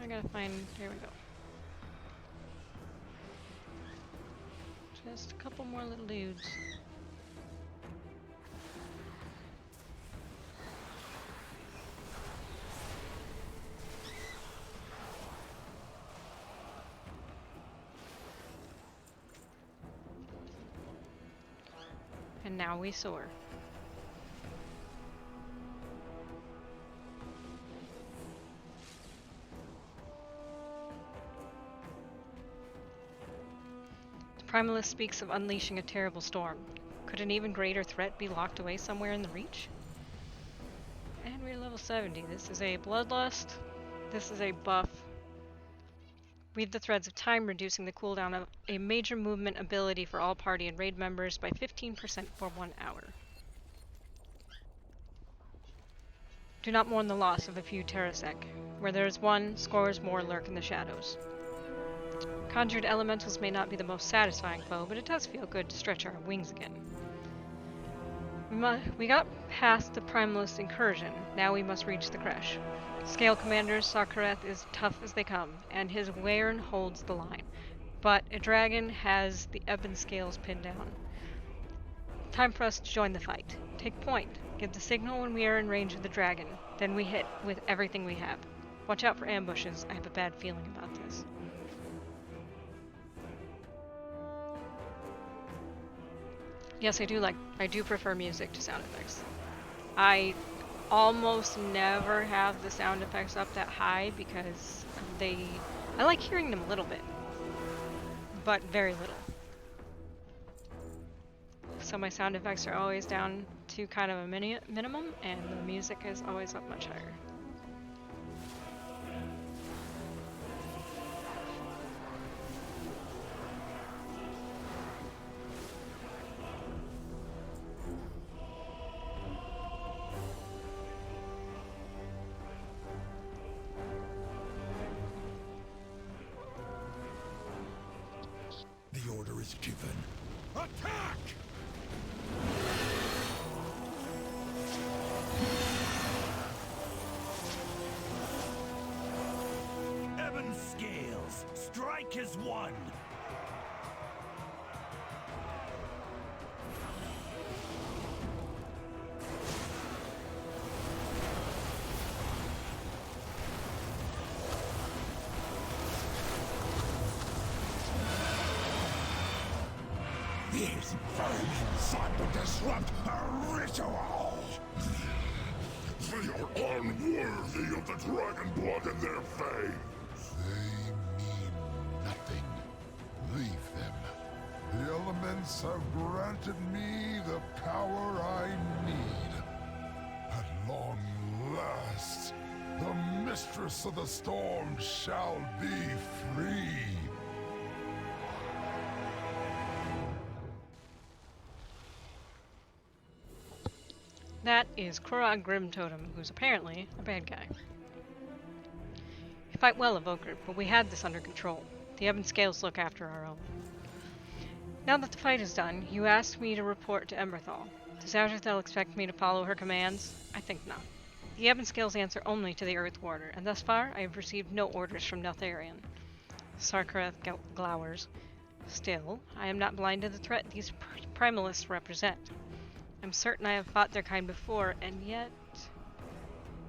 I gotta find... Here we go. Just a couple more little dudes. And now we soar. The Primalist speaks of unleashing a terrible storm. Could an even greater threat be locked away somewhere in the Reach? And we're level 70. This is a Bloodlust. This is a buff. Weave the threads of time, reducing the cooldown of a major movement ability for all party and raid members by 15% for 1 hour. Do not mourn the loss of a few Terrasek. Where there is one, scores more lurk in the shadows. Conjured elementals may not be the most satisfying foe, but it does feel good to stretch our wings again. We got past the Primalist incursion, now we must reach the Kresh. Scale Commander Sarkareth is tough as they come, and his Wern holds the line. But a dragon has the Ebon Scales pinned down. Time for us to join the fight. Take point. Give the signal when we are in range of the dragon. Then we hit with everything we have. Watch out for ambushes. I have a bad feeling about this. Yes, I do prefer music to sound effects. I almost never have the sound effects up that high because I like hearing them a little bit, but very little. So my sound effects are always down to kind of a minimum, and the music is always up much higher. The order is given. Attack! Ebon Scales, strike as one! These vermin sought to disrupt a ritual! They are unworthy of the dragon blood in their veins! They mean nothing. Leave them. The elements have granted me the power I need. At long last, the mistress of the storm shall be free. That is Korra Grimtotem, who's apparently a bad guy. You fight well, Evoker, but we had this under control. The Ebon Scales look after our own. Now that the fight is done, you asked me to report to Emberthal. Does Azrathel expect me to follow her commands? I think not. The Ebon Scales answer only to the Earth Warder, and thus far I have received no orders from Neltharion. Sarkareth glowers. Still, I am not blind to the threat these primalists represent. I'm certain I have fought their kind before, and yet...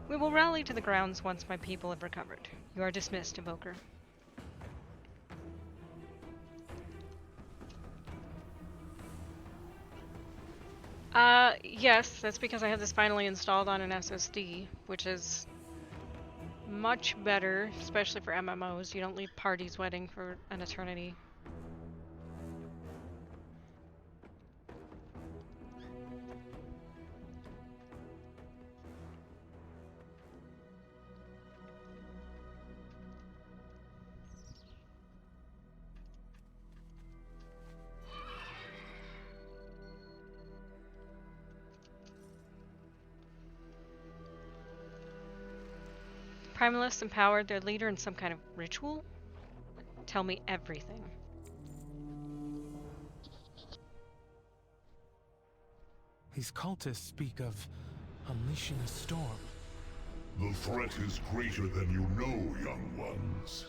We will rally to the grounds once my people have recovered. You are dismissed, Evoker. Yes, that's because I have this finally installed on an SSD, which is much better, especially for MMOs. You don't leave parties waiting for an eternity. Primalists empowered their leader in some kind of ritual? Tell me everything. These cultists speak of unleashing a storm. The threat is greater than you know, young ones.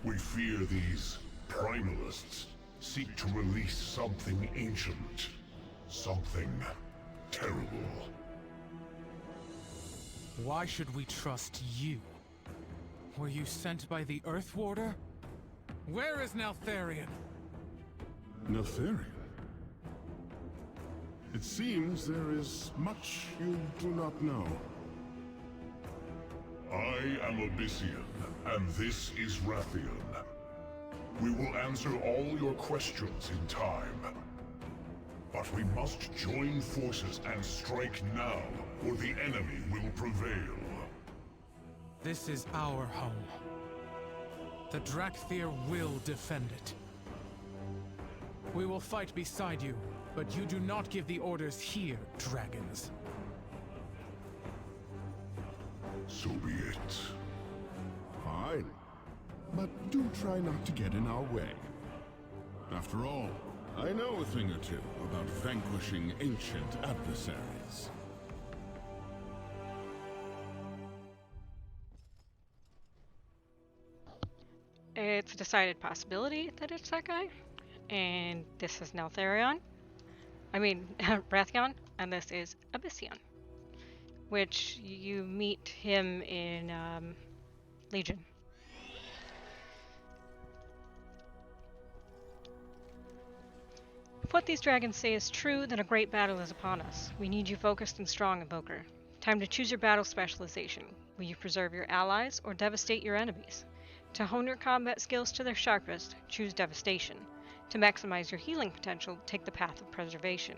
We fear these primalists seek to release something ancient, something terrible. Why should we trust you? Were you sent by the Earth Warder? Where is Neltharion? Neltharion? It seems there is much you do not know. I am Abyssian, and this is Dracthyr. We will answer all your questions in time. But we must join forces and strike now, or the enemy will prevail. This is our home. The Dracthyr will defend it. We will fight beside you, but you do not give the orders here, dragons. So be it. Fine. But do try not to get in our way. After all, I know a thing or two about vanquishing ancient adversaries. It's a decided possibility that it's that guy. And this is Neltharion. Wrathion, and this is Abyssian. Which you meet him in Legion. If what these dragons say is true, then a great battle is upon us. We need you focused and strong, Evoker. Time to choose your battle specialization. Will you preserve your allies or devastate your enemies? To hone your combat skills to their sharpest, choose Devastation. To maximize your healing potential, take the path of Preservation.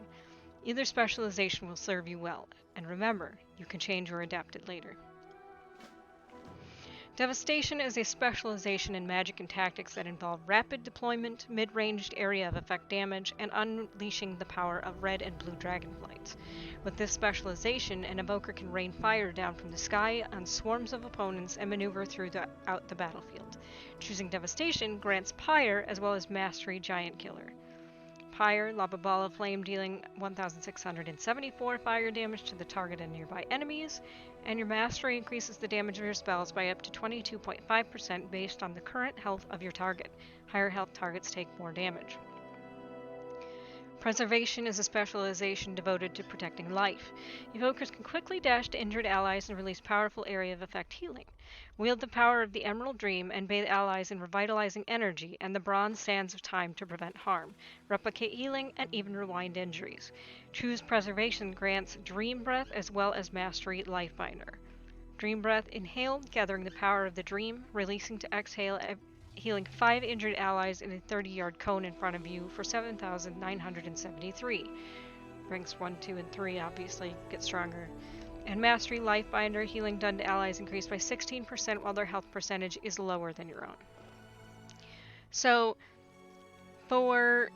Either specialization will serve you well, and remember, you can change or adapt it later. Devastation is a specialization in magic and tactics that involve rapid deployment, mid-ranged area of effect damage, and unleashing the power of red and blue dragonflights. With this specialization, an evoker can rain fire down from the sky on swarms of opponents and maneuver throughout the battlefield. Choosing Devastation grants Pyre as well as Mastery Giant Killer. Pyre, Lava Ball of Flame dealing 1,674 fire damage to the target and nearby enemies, and your Mastery increases the damage of your spells by up to 22.5% based on the current health of your target. Higher health targets take more damage. Preservation is a specialization devoted to protecting life. Evokers can quickly dash to injured allies and release powerful area of effect healing. Wield the power of the Emerald Dream and bathe allies in revitalizing energy and the Bronze Sands of Time to prevent harm, replicate healing, and even rewind injuries. Choose Preservation grants Dream Breath as well as Mastery Lifebinder. Dream Breath inhale, gathering the power of the dream, releasing to exhale, healing 5 injured allies in a 30-yard cone in front of you for 7,973. Ranks 1, 2, and 3 obviously get stronger. And Mastery Lifebinder, healing done to allies increased by 16% while their health percentage is lower than your own. So, we'll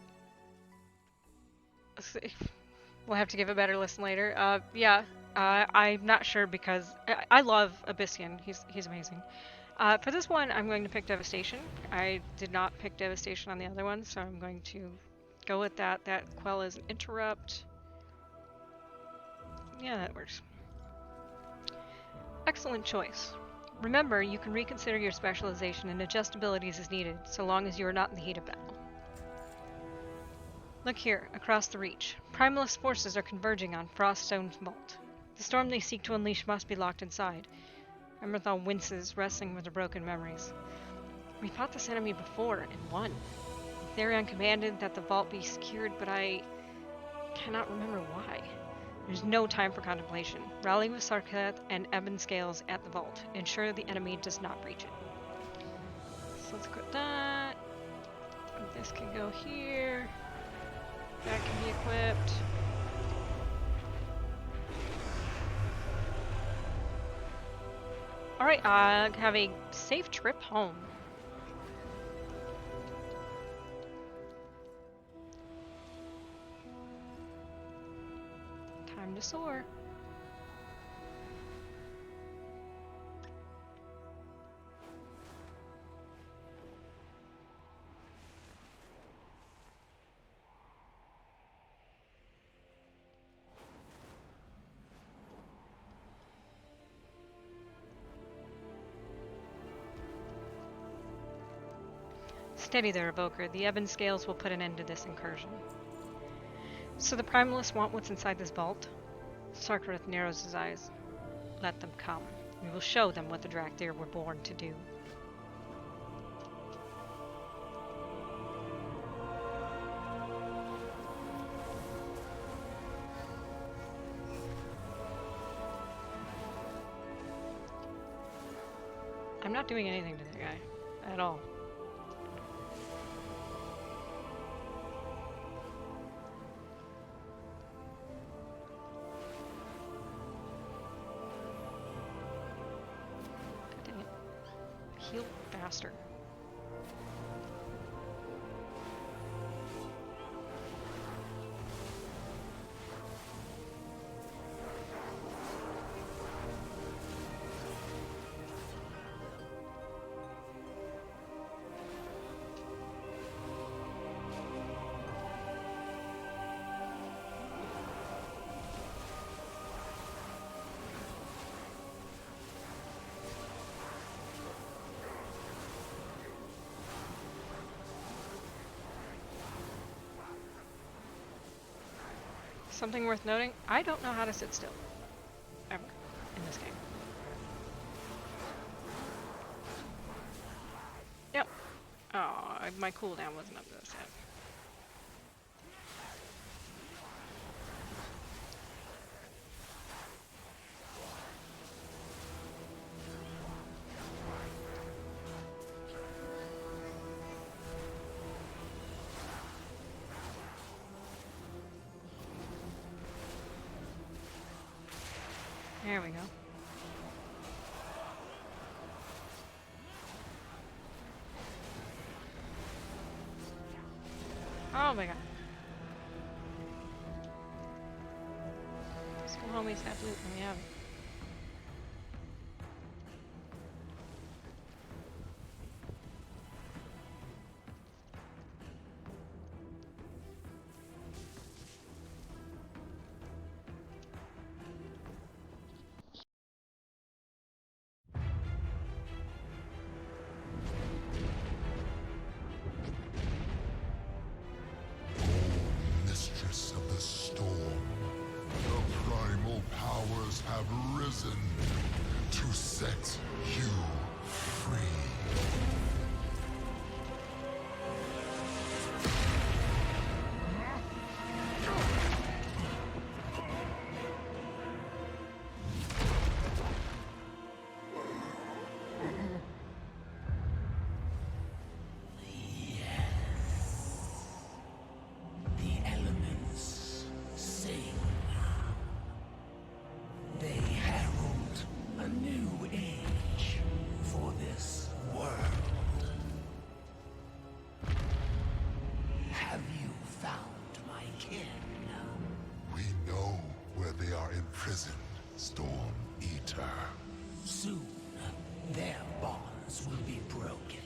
have to give a better listen later. I'm not sure because I love Abyssian. He's amazing. For this one, I'm going to pick Devastation. I did not pick Devastation on the other one, so I'm going to go with that. That Quell is an interrupt. Yeah, that works. Excellent choice. Remember, you can reconsider your specialization and adjust abilities as needed, so long as you are not in the heat of battle. Look here, across the Reach. Primalist forces are converging on Froststone's vault. The storm they seek to unleash must be locked inside. Emberthal winces, wrestling with her broken memories. We fought this enemy before and won. Therion commanded that the vault be secured, but I cannot remember why. There's no time for contemplation. Rally with Sarketh and Ebon Scales at the vault. Ensure the enemy does not breach it. So let's equip that. This can go here. That can be equipped. Alright, have a safe trip home. Time to soar. Steady there, Evoker. The Ebon Scales will put an end to this incursion. So the Primalists want what's inside this vault? Sarkareth narrows his eyes. Let them come. We will show them what the Dracthyr were born to do. not doing anything to that guy. At all. God dang it. Heal faster. Something worth noting, I don't know how to sit still. Ever. In this game. Yep. Oh, my cooldown wasn't up to this yet. There we go. Oh my god. School homies have loot when we have it. Mistress of the storm, the primal powers have risen to set you free. The elements sing. They herald a new age for this world. Have you found my kin? We know where they are imprisoned, Storm Eater. Soon, their bonds will be broken.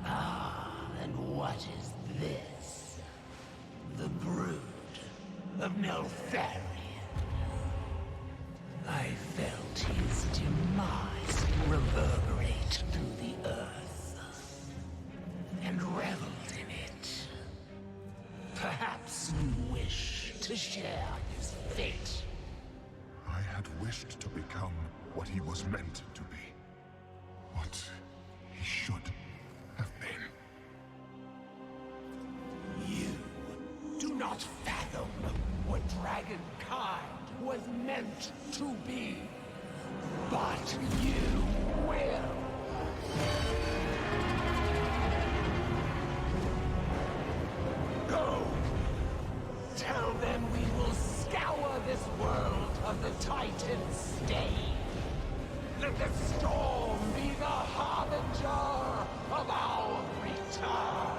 Ah, and what is this? The brood of Neltharion. I felt his demise reverberate through the earth, and reveled in it. Perhaps you wish to share his fate. I had wished to become what he was meant to be. What he should have been. You do not fathom what dragonkind was meant to be. But you will. Go. Tell them we will scour this world of the Titan's stain. Let the storm be the harbinger of our return.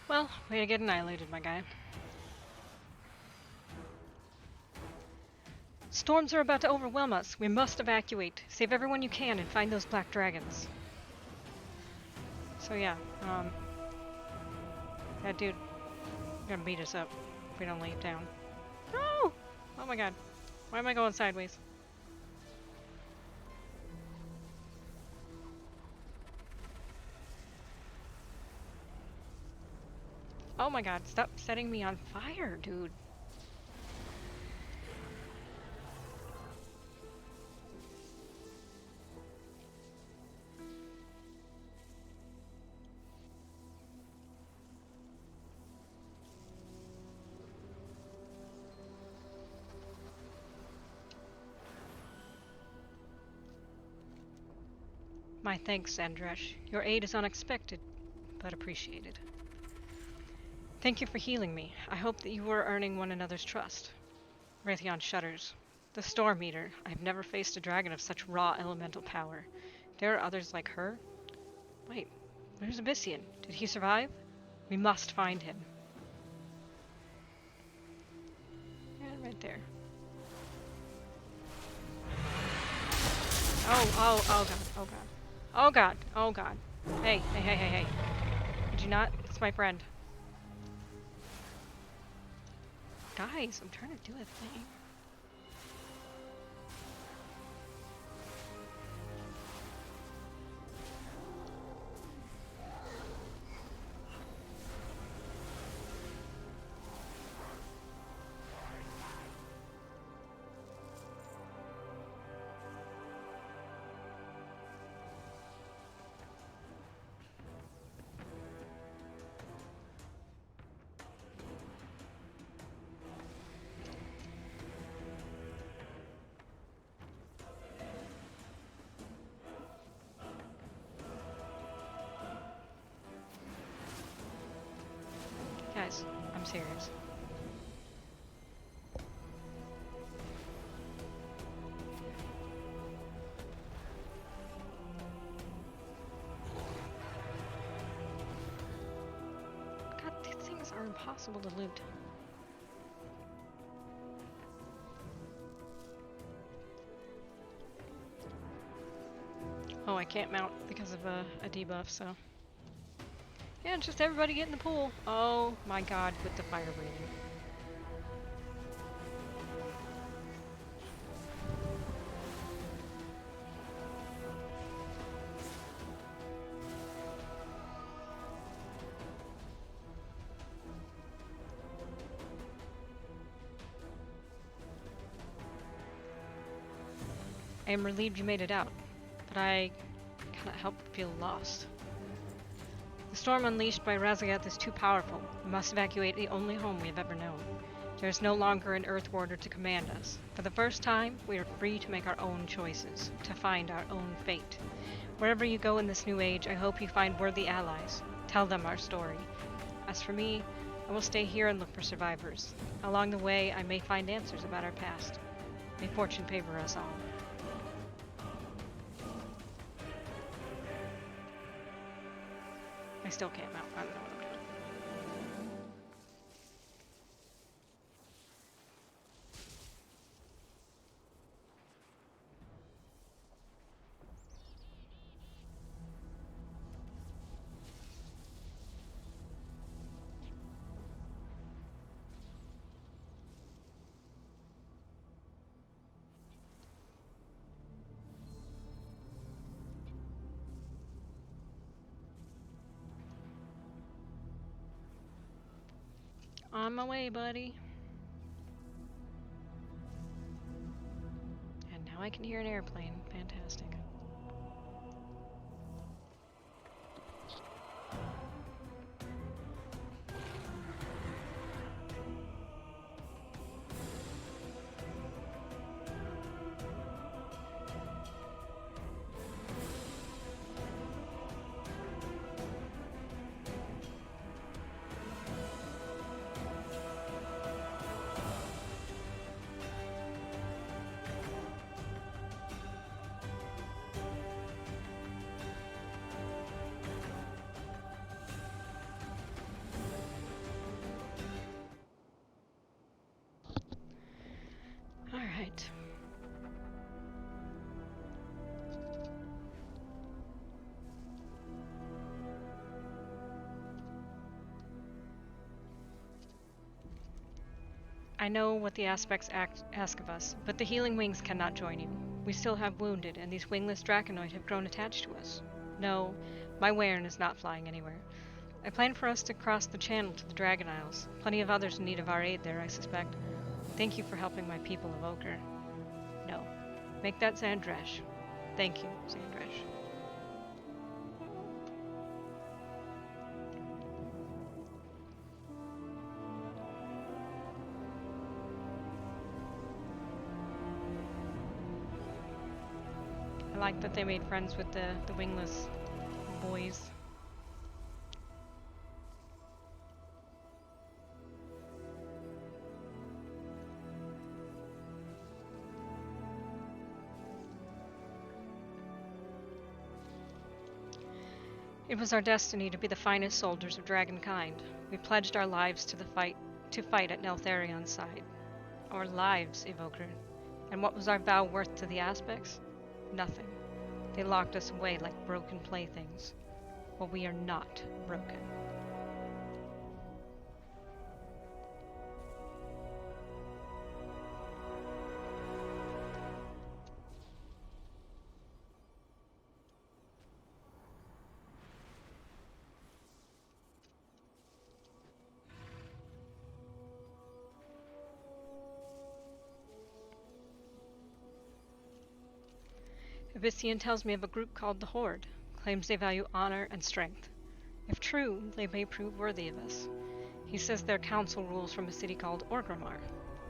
Well, way to get annihilated, my guy. Storms are about to overwhelm us. We must evacuate. Save everyone you can and find those black dragons. So yeah, that dude gonna beat us up if we don't leave town. No! Oh my god. Why am I going sideways? Oh my god, stop setting me on fire, dude. My thanks, Andresh. Your aid is unexpected, but appreciated. Thank you for healing me. I hope that you are earning one another's trust. Raytheon shudders. The Storm Eater. I've never faced a dragon of such raw elemental power. There are others like her? Wait, where's Abyssian? Did he survive? We must find him. Yeah, right there. Oh god, oh god. Oh god, oh god. Hey. Did you not? That's my friend. Guys, I'm trying to do a thing. Guys, I'm serious. God, these things are impossible to loot. Oh, I can't mount because of a debuff, so... Yeah, just everybody get in the pool. Oh my god, with the fire breathing. I am relieved you made it out, but I cannot help but feel lost. The storm unleashed by Raziath is too powerful. We must evacuate the only home we have ever known. There is no longer an Earth Warder to command us. For the first time, we are free to make our own choices, to find our own fate. Wherever you go in this new age, I hope you find worthy allies. Tell them our story. As for me, I will stay here and look for survivors. Along the way, I may find answers about our past. May fortune favor us all. I still can't mount. I don't know what I'm doing. On my way, buddy. And now I can hear an airplane. Fantastic. Alright. I know what the aspects ask of us, but the healing wings cannot join you. We still have wounded, and these wingless Draconoid have grown attached to us. No, my Waren is not flying anywhere. I plan for us to cross the channel to the Dragon Isles. Plenty of others in need of our aid there, I suspect. Thank you for helping my people of Ochre. No. Make that Xandresh. Thank you, Xandresh. like that they made friends with the wingless boys. It was our destiny to be the finest soldiers of dragonkind. We pledged our lives to fight at Neltharion's side. Our lives, Evoker. And what was our vow worth to the aspects? Nothing. They locked us away like broken playthings. Well, we are not broken. Abyssian tells me of a group called the Horde, claims they value honor and strength. If true, they may prove worthy of us. He says their council rules from a city called Orgrimmar.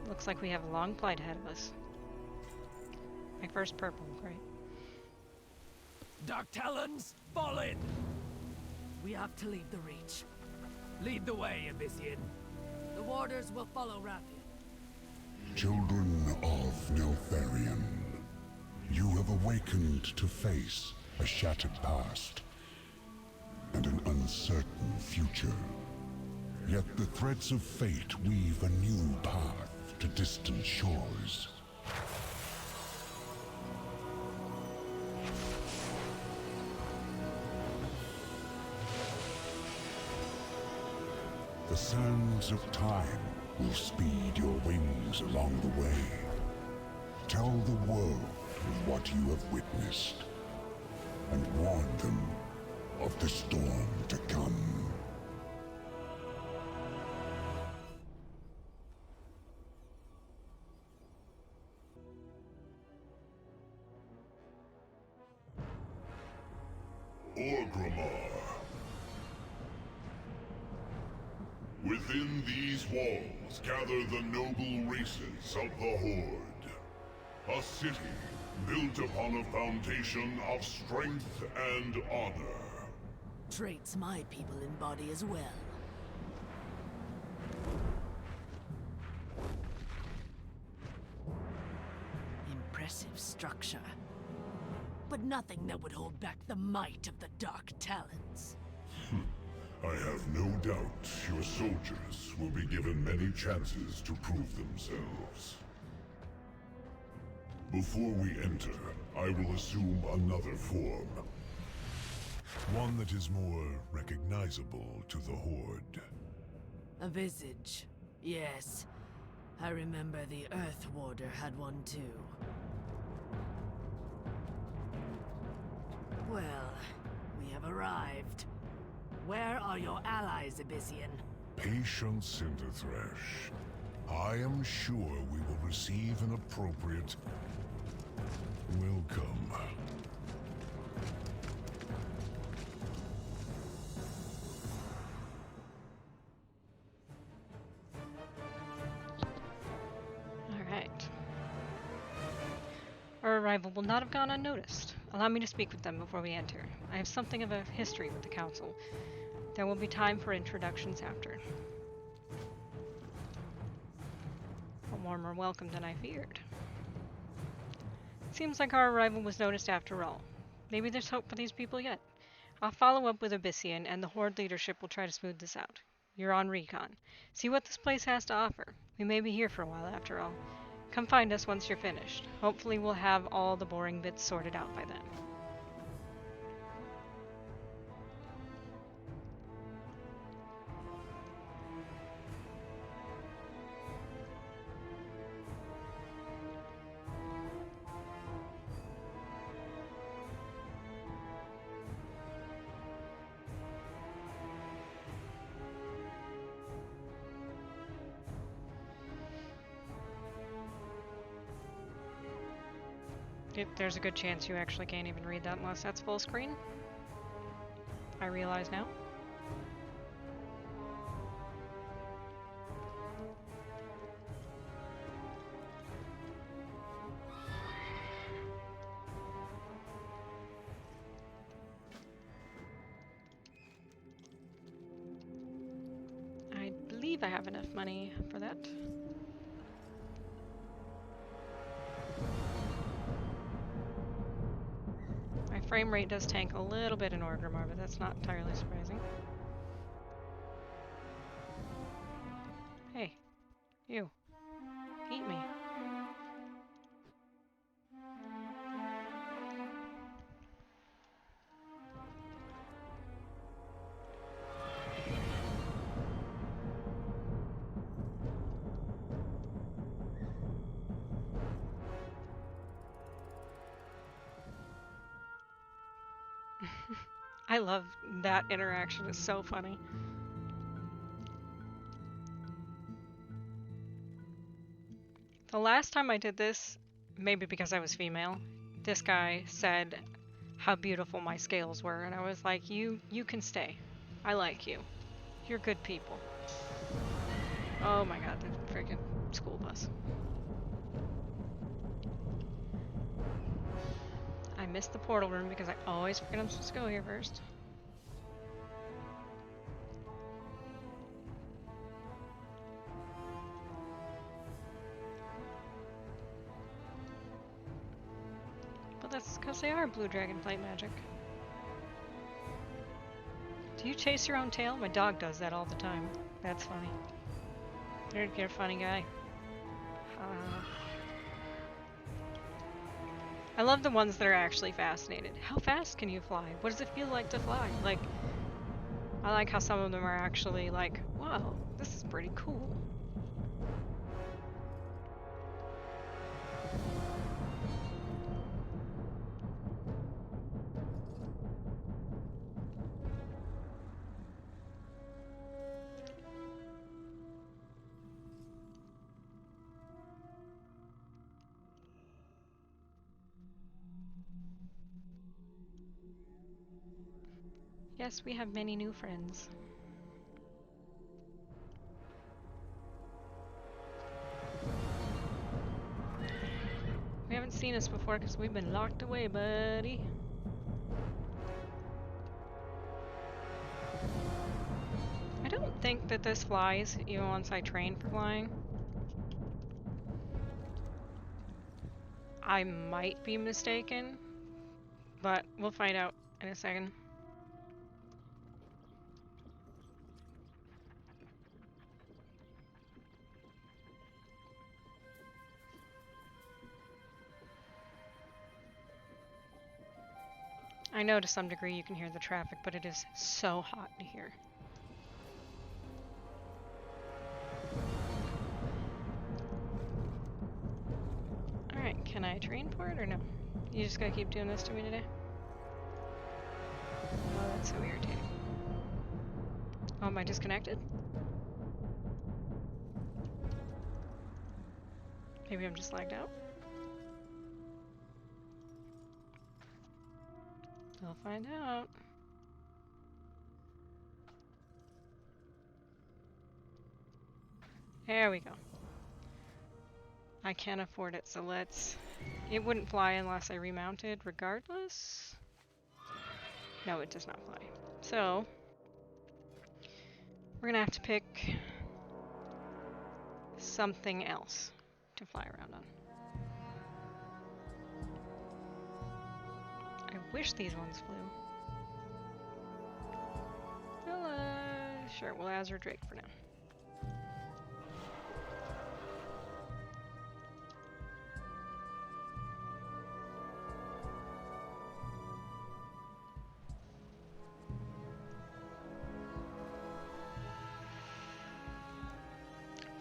Looks like we have a long flight ahead of us. My first purple, great. Dark Talons, fall in! We have to leave the Reach. Lead the way, Abyssian. The warders will follow Rathian. Children of Neltharion, you have awakened to face a shattered past and an uncertain future. Yet the threads of fate weave a new path to distant shores. The sands of time will speed your wings along the way. Tell the world of what you have witnessed, and warn them of the storm to come. Orgrimmar. Within these walls gather the noble races of the Horde. A city built upon a foundation of strength and honor. Traits my people embody as well. Impressive structure. But nothing that would hold back the might of the Dark Talons. I have no doubt your soldiers will be given many chances to prove themselves. Before we enter, I will assume another form. One that is more recognizable to the Horde. A visage. Yes. I remember the Earth Warder had one too. Well, we have arrived. Where are your allies, Abyssian? Patience, Cinderthresh. I am sure we will receive an appropriate welcome. Alright. Our arrival will not have gone unnoticed. Allow me to speak with them before we enter. I have something of a history with the Council. There will be time for introductions after. A warmer welcome than I feared. Seems like our arrival was noticed after all. Maybe there's hope for these people yet. I'll follow up with Abyssian, and the Horde leadership will try to smooth this out. You're on recon. See what this place has to offer. We may be here for a while after all. Come find us once you're finished. Hopefully we'll have all the boring bits sorted out by then. There's a good chance you actually can't even read that unless that's full screen. I realize now. I have enough money for that. My frame rate does tank a little bit in Orgrimmar, but that's not entirely surprising. Hey, you. Eat me. I love that interaction. It's so funny. The last time I did this, maybe because I was female, this guy said how beautiful my scales were, and I was like, you can stay. I like you. You're good people. Oh my god, the freaking school bus. I missed the portal room because I always forget I'm supposed to go here first. But that's because they are blue dragonflight magic. Do you chase your own tail? My dog does that all the time. That's funny. You're a funny guy. I love the ones that are actually fascinated. How fast can you fly? What does it feel like to fly? Like, I like how some of them are actually like, wow, this is pretty cool. Yes, we have many new friends. We haven't seen us before because we've been locked away, buddy. I don't think that this flies, even once I train for flying. I might be mistaken, but we'll find out in a second. I know to some degree you can hear the traffic, but it is so hot in here. Alright, can I train for it or no? You just gonna keep doing this to me today? Oh, that's so irritating. Oh, am I disconnected? Maybe I'm just lagged out? We'll find out. There we go. I can't afford it, so let's... It wouldn't fly unless I remounted regardless. No, it does not fly. So, we're gonna have to pick something else to fly around on. I wish these ones flew. Well, sure, we'll Azure Drake for now.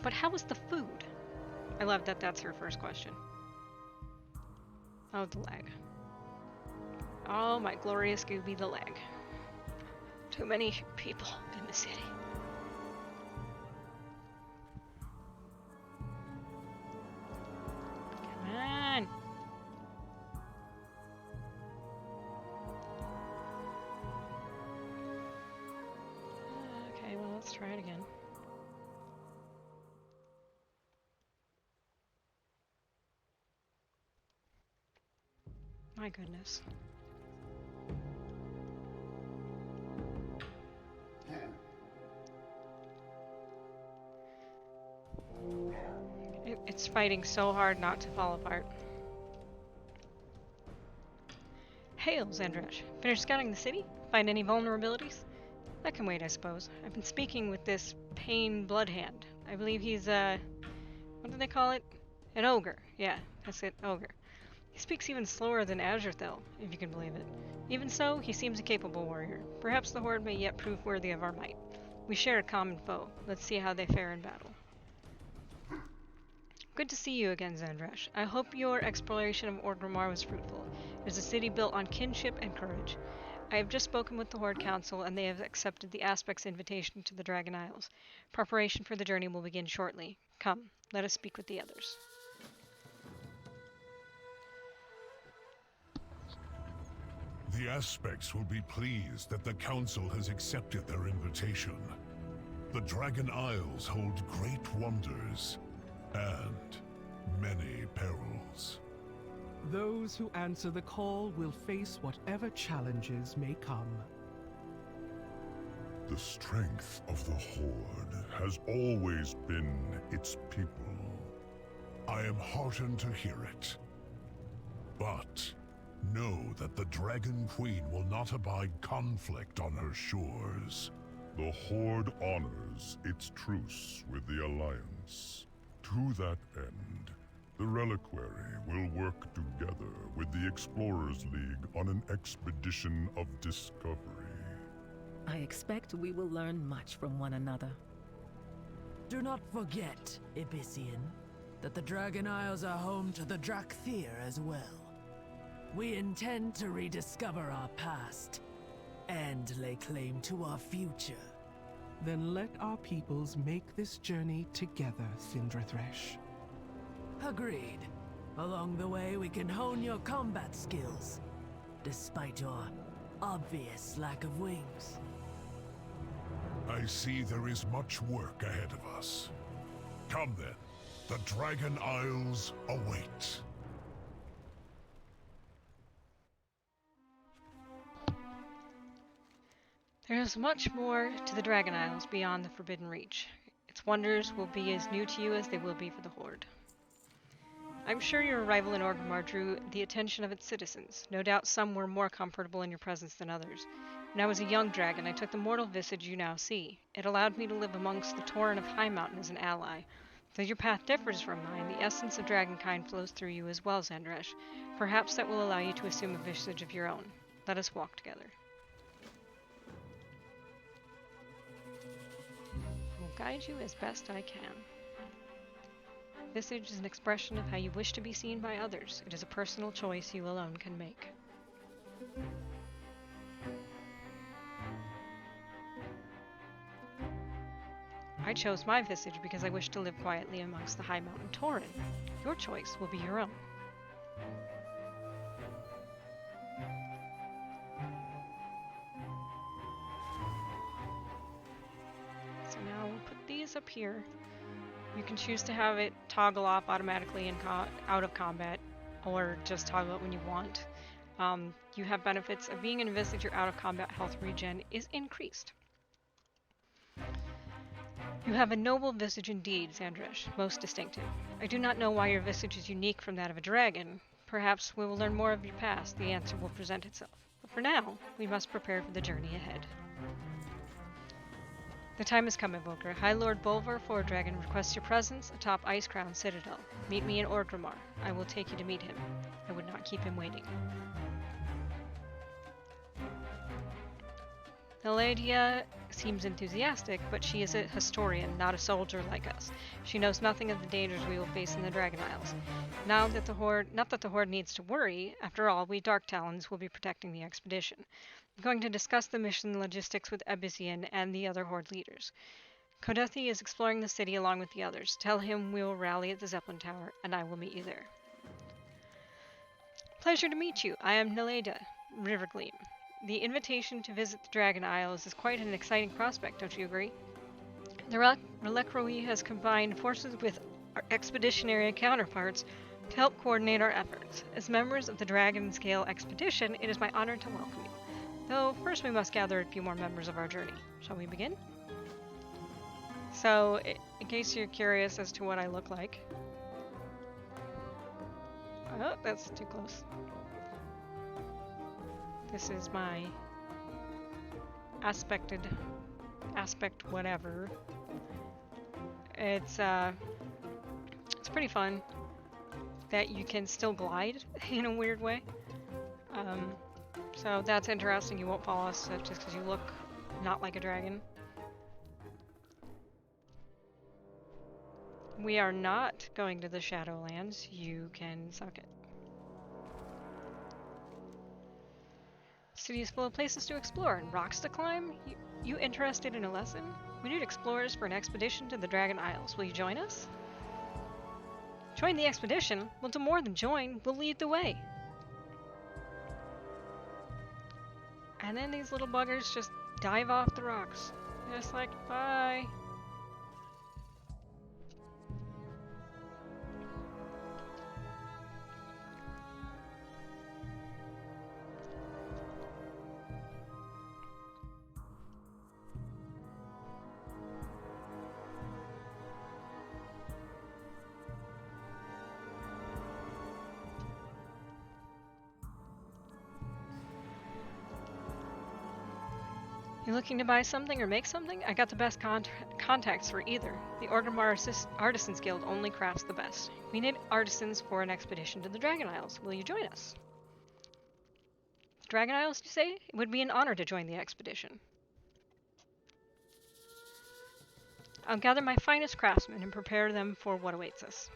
But how was the food? I love that that's her first question. Oh, the lag. Oh, my glorious Gooby, the lag. Too many people in the city. Come on. Okay, well, let's try it again. My goodness. It's fighting so hard not to fall apart. Hail, Zandrash. Finished scouting the city? Find any vulnerabilities? That can wait, I suppose. I've been speaking with this Pain Bloodhand. I believe he's, what do they call it? An ogre. Yeah, that's it, ogre. He speaks even slower than Azurthel, if you can believe it. Even so, he seems a capable warrior. Perhaps the Horde may yet prove worthy of our might. We share a common foe. Let's see how they fare in battle. Good to see you again, Zandrash. I hope your exploration of Orgrimmar was fruitful. It is a city built on kinship and courage. I have just spoken with the Horde Council, and they have accepted the Aspect's invitation to the Dragon Isles. Preparation for the journey will begin shortly. Come, let us speak with the others. The Aspects will be pleased that the Council has accepted their invitation. The Dragon Isles hold great wonders and many perils. Those who answer the call will face whatever challenges may come. The strength of the Horde has always been its people. I am heartened to hear it. But know that the Dragon Queen will not abide conflict on her shores. The Horde honors its truce with the Alliance. To that end, the Reliquary will work together with the Explorers League on an expedition of discovery. I expect we will learn much from one another. Do not forget, Abyssian, that the Dragon Isles are home to the Dracthyr as well. We intend to rediscover our past and lay claim to our future. Then let our peoples make this journey together, Cindrathresh. Agreed. Along the way, we can hone your combat skills, despite your obvious lack of wings. I see there is much work ahead of us. Come then, the Dragon Isles await. There is much more to the Dragon Isles beyond the Forbidden Reach. Its wonders will be as new to you as they will be for the Horde. I'm sure your arrival in Orgrimmar drew the attention of its citizens. No doubt some were more comfortable in your presence than others. When I was a young dragon, I took the mortal visage you now see. It allowed me to live amongst the Torrent of High Mountain as an ally. Though your path differs from mine, the essence of dragonkind flows through you as well, Zandrash. Perhaps that will allow you to assume a visage of your own. Let us walk together. I will guide you as best I can. Visage is an expression of how you wish to be seen by others. It is a personal choice you alone can make. I chose my visage because I wish to live quietly amongst the High Mountain Torrent. Your choice will be your own. So now we'll put these up here. You can choose to have it toggle off automatically in out of combat, or just toggle it when you want. You have benefits of being in a visage. Your out of combat health regen is increased. You have a noble visage indeed, Zandrash, most distinctive. I do not know why your visage is unique from that of a dragon. Perhaps we will learn more of your past. The answer will present itself. But for now, we must prepare for the journey ahead. The time has come, Evoker. High Lord Bolvar Fordragon requests your presence atop Icecrown Citadel. Meet me in Orgrimmar. I will take you to meet him. I would not keep him waiting. Neladia seems enthusiastic, but she is a historian, not a soldier like us. She knows nothing of the dangers we will face in the Dragon Isles. Not that the Horde needs to worry. After all, we Dark Talons will be protecting the expedition. I'm going to discuss the mission logistics with Abyssian and the other Horde leaders. Kodethi is exploring the city along with the others. Tell him we will rally at the Zeppelin Tower, and I will meet you there. Pleasure to meet you. I am Neladia, Rivergleam. The invitation to visit the Dragon Isles is quite an exciting prospect, don't you agree? The Reliquary has combined forces with our expeditionary counterparts to help coordinate our efforts. As members of the Dragon Scale expedition, it is my honor to welcome you. Though first we must gather a few more members of our journey. Shall we begin? So, in case you're curious as to what I look like, Oh, that's too close. This is my aspect whatever. It's pretty fun that you can still glide in a weird way. So that's interesting. You won't fall off just because you look not like a dragon. We are not going to the Shadowlands. You can suck it. City is full of places to explore and rocks to climb. You interested in a lesson? We need explorers for an expedition to the Dragon Isles. Will you join us? Join the expedition? We'll do more than join. We'll lead the way. And then these little buggers just dive off the rocks. Just like, bye. You looking to buy something or make something? I got the best contacts for either. The Orgrimmar Artisans Guild only crafts the best. We need artisans for an expedition to the Dragon Isles. Will you join us? Dragon Isles, you say? It would be an honor to join the expedition. I'll gather my finest craftsmen and prepare them for what awaits us.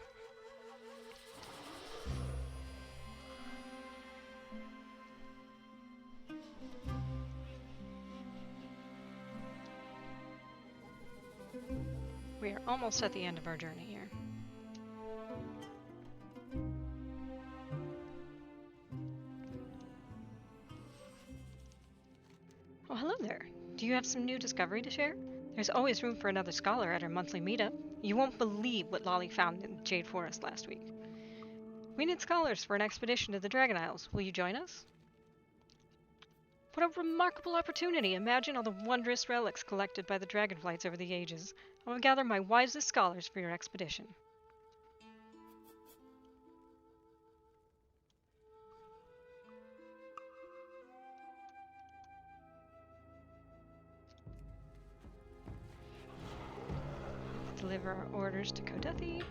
We are almost at the end of our journey here. Oh, hello there. Do you have some new discovery to share? There's always room for another scholar at our monthly meetup. You won't believe what Lolly found in the Jade Forest last week. We need scholars for an expedition to the Dragon Isles. Will you join us? What a remarkable opportunity! Imagine all the wondrous relics collected by the dragonflights over the ages. I will gather my wisest scholars for your expedition. Deliver our orders to Kodethi.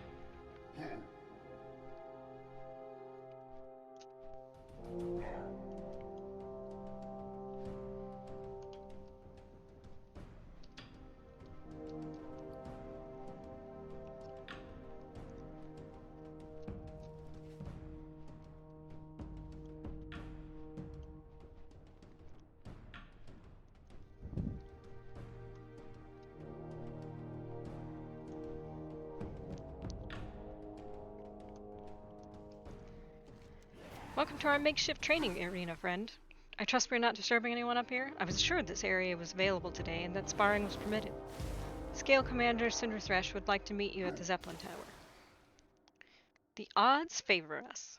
Welcome to our makeshift training arena, friend. I trust we're not disturbing anyone up here? I was assured this area was available today and that sparring was permitted. Scale Commander Cinderthresh would like to meet you at the Zeppelin Tower. The odds favor us.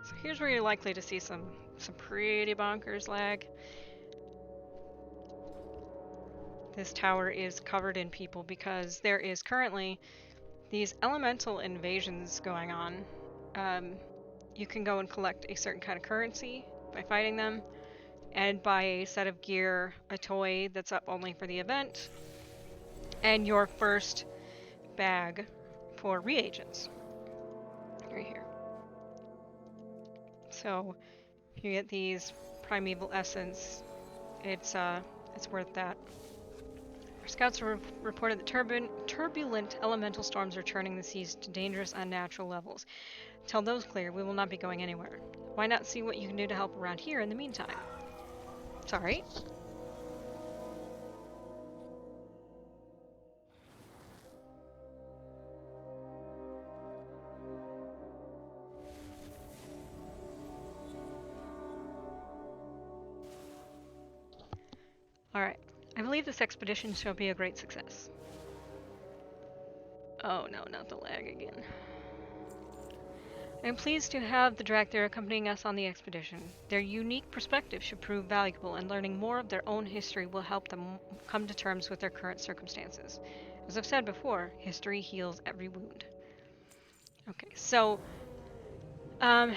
So here's where you're likely to see some pretty bonkers lag. This tower is covered in people because there is currently these elemental invasions going on. You can go and collect a certain kind of currency by fighting them, and buy a set of gear, a toy that's up only for the event, and your first bag for reagents. Right here. So if you get these primeval essence, it's worth that. Our scouts have reported that turbulent elemental storms are churning the seas to dangerous, unnatural levels. Till those clear, we will not be going anywhere. Why not see what you can do to help around here in the meantime? Sorry. Alright. I believe this expedition shall be a great success. Oh no, not the lag again. I'm pleased to have the Dracthyr accompanying us on the expedition. Their unique perspective should prove valuable, and learning more of their own history will help them come to terms with their current circumstances. As I've said before, history heals every wound. Okay, so um,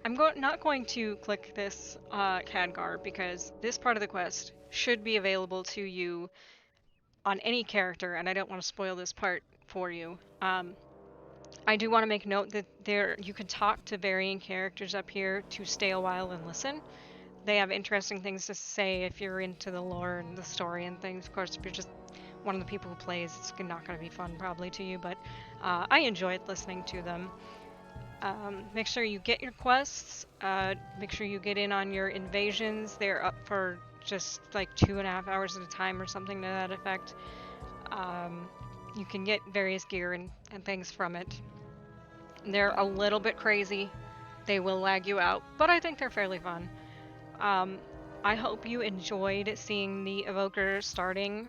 I'm not going to click this Khadgar because this part of the quest should be available to you on any character, and I don't want to spoil this part for you. I do want to make note that you can talk to varying characters up here to stay a while and listen. They have interesting things to say if you're into the lore and the story and things. Of course, if you're just one of the people who plays, it's not going to be fun probably to you, but I enjoyed listening to them. Make sure you get your quests. Make sure you get in on your invasions. They're up for just like 2.5 hours at a time or something to that effect. You can get various gear and things from it. They're a little bit crazy. They will lag you out, but I think they're fairly fun. I hope you enjoyed seeing the Evoker starting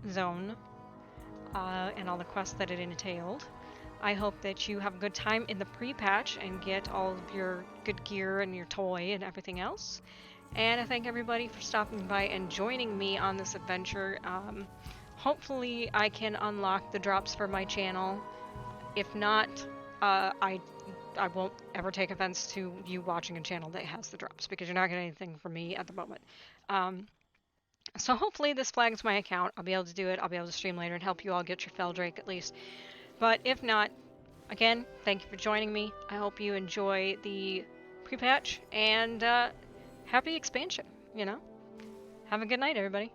zone and all the quests that it entailed. I hope that you have a good time in the pre-patch and get all of your good gear and your toy and everything else. And I thank everybody for stopping by and joining me on this adventure. Hopefully I can unlock the drops for my channel. If not, I won't ever take offense to you watching a channel that has the drops, because you're not getting anything from me at the moment. So hopefully this flags my account. I'll be able to do it. I'll be able to stream later and help you all get your Feldrake at least. But if not, again, thank you for joining me. I hope you enjoy the pre-patch and happy expansion, you know? Have a good night, everybody.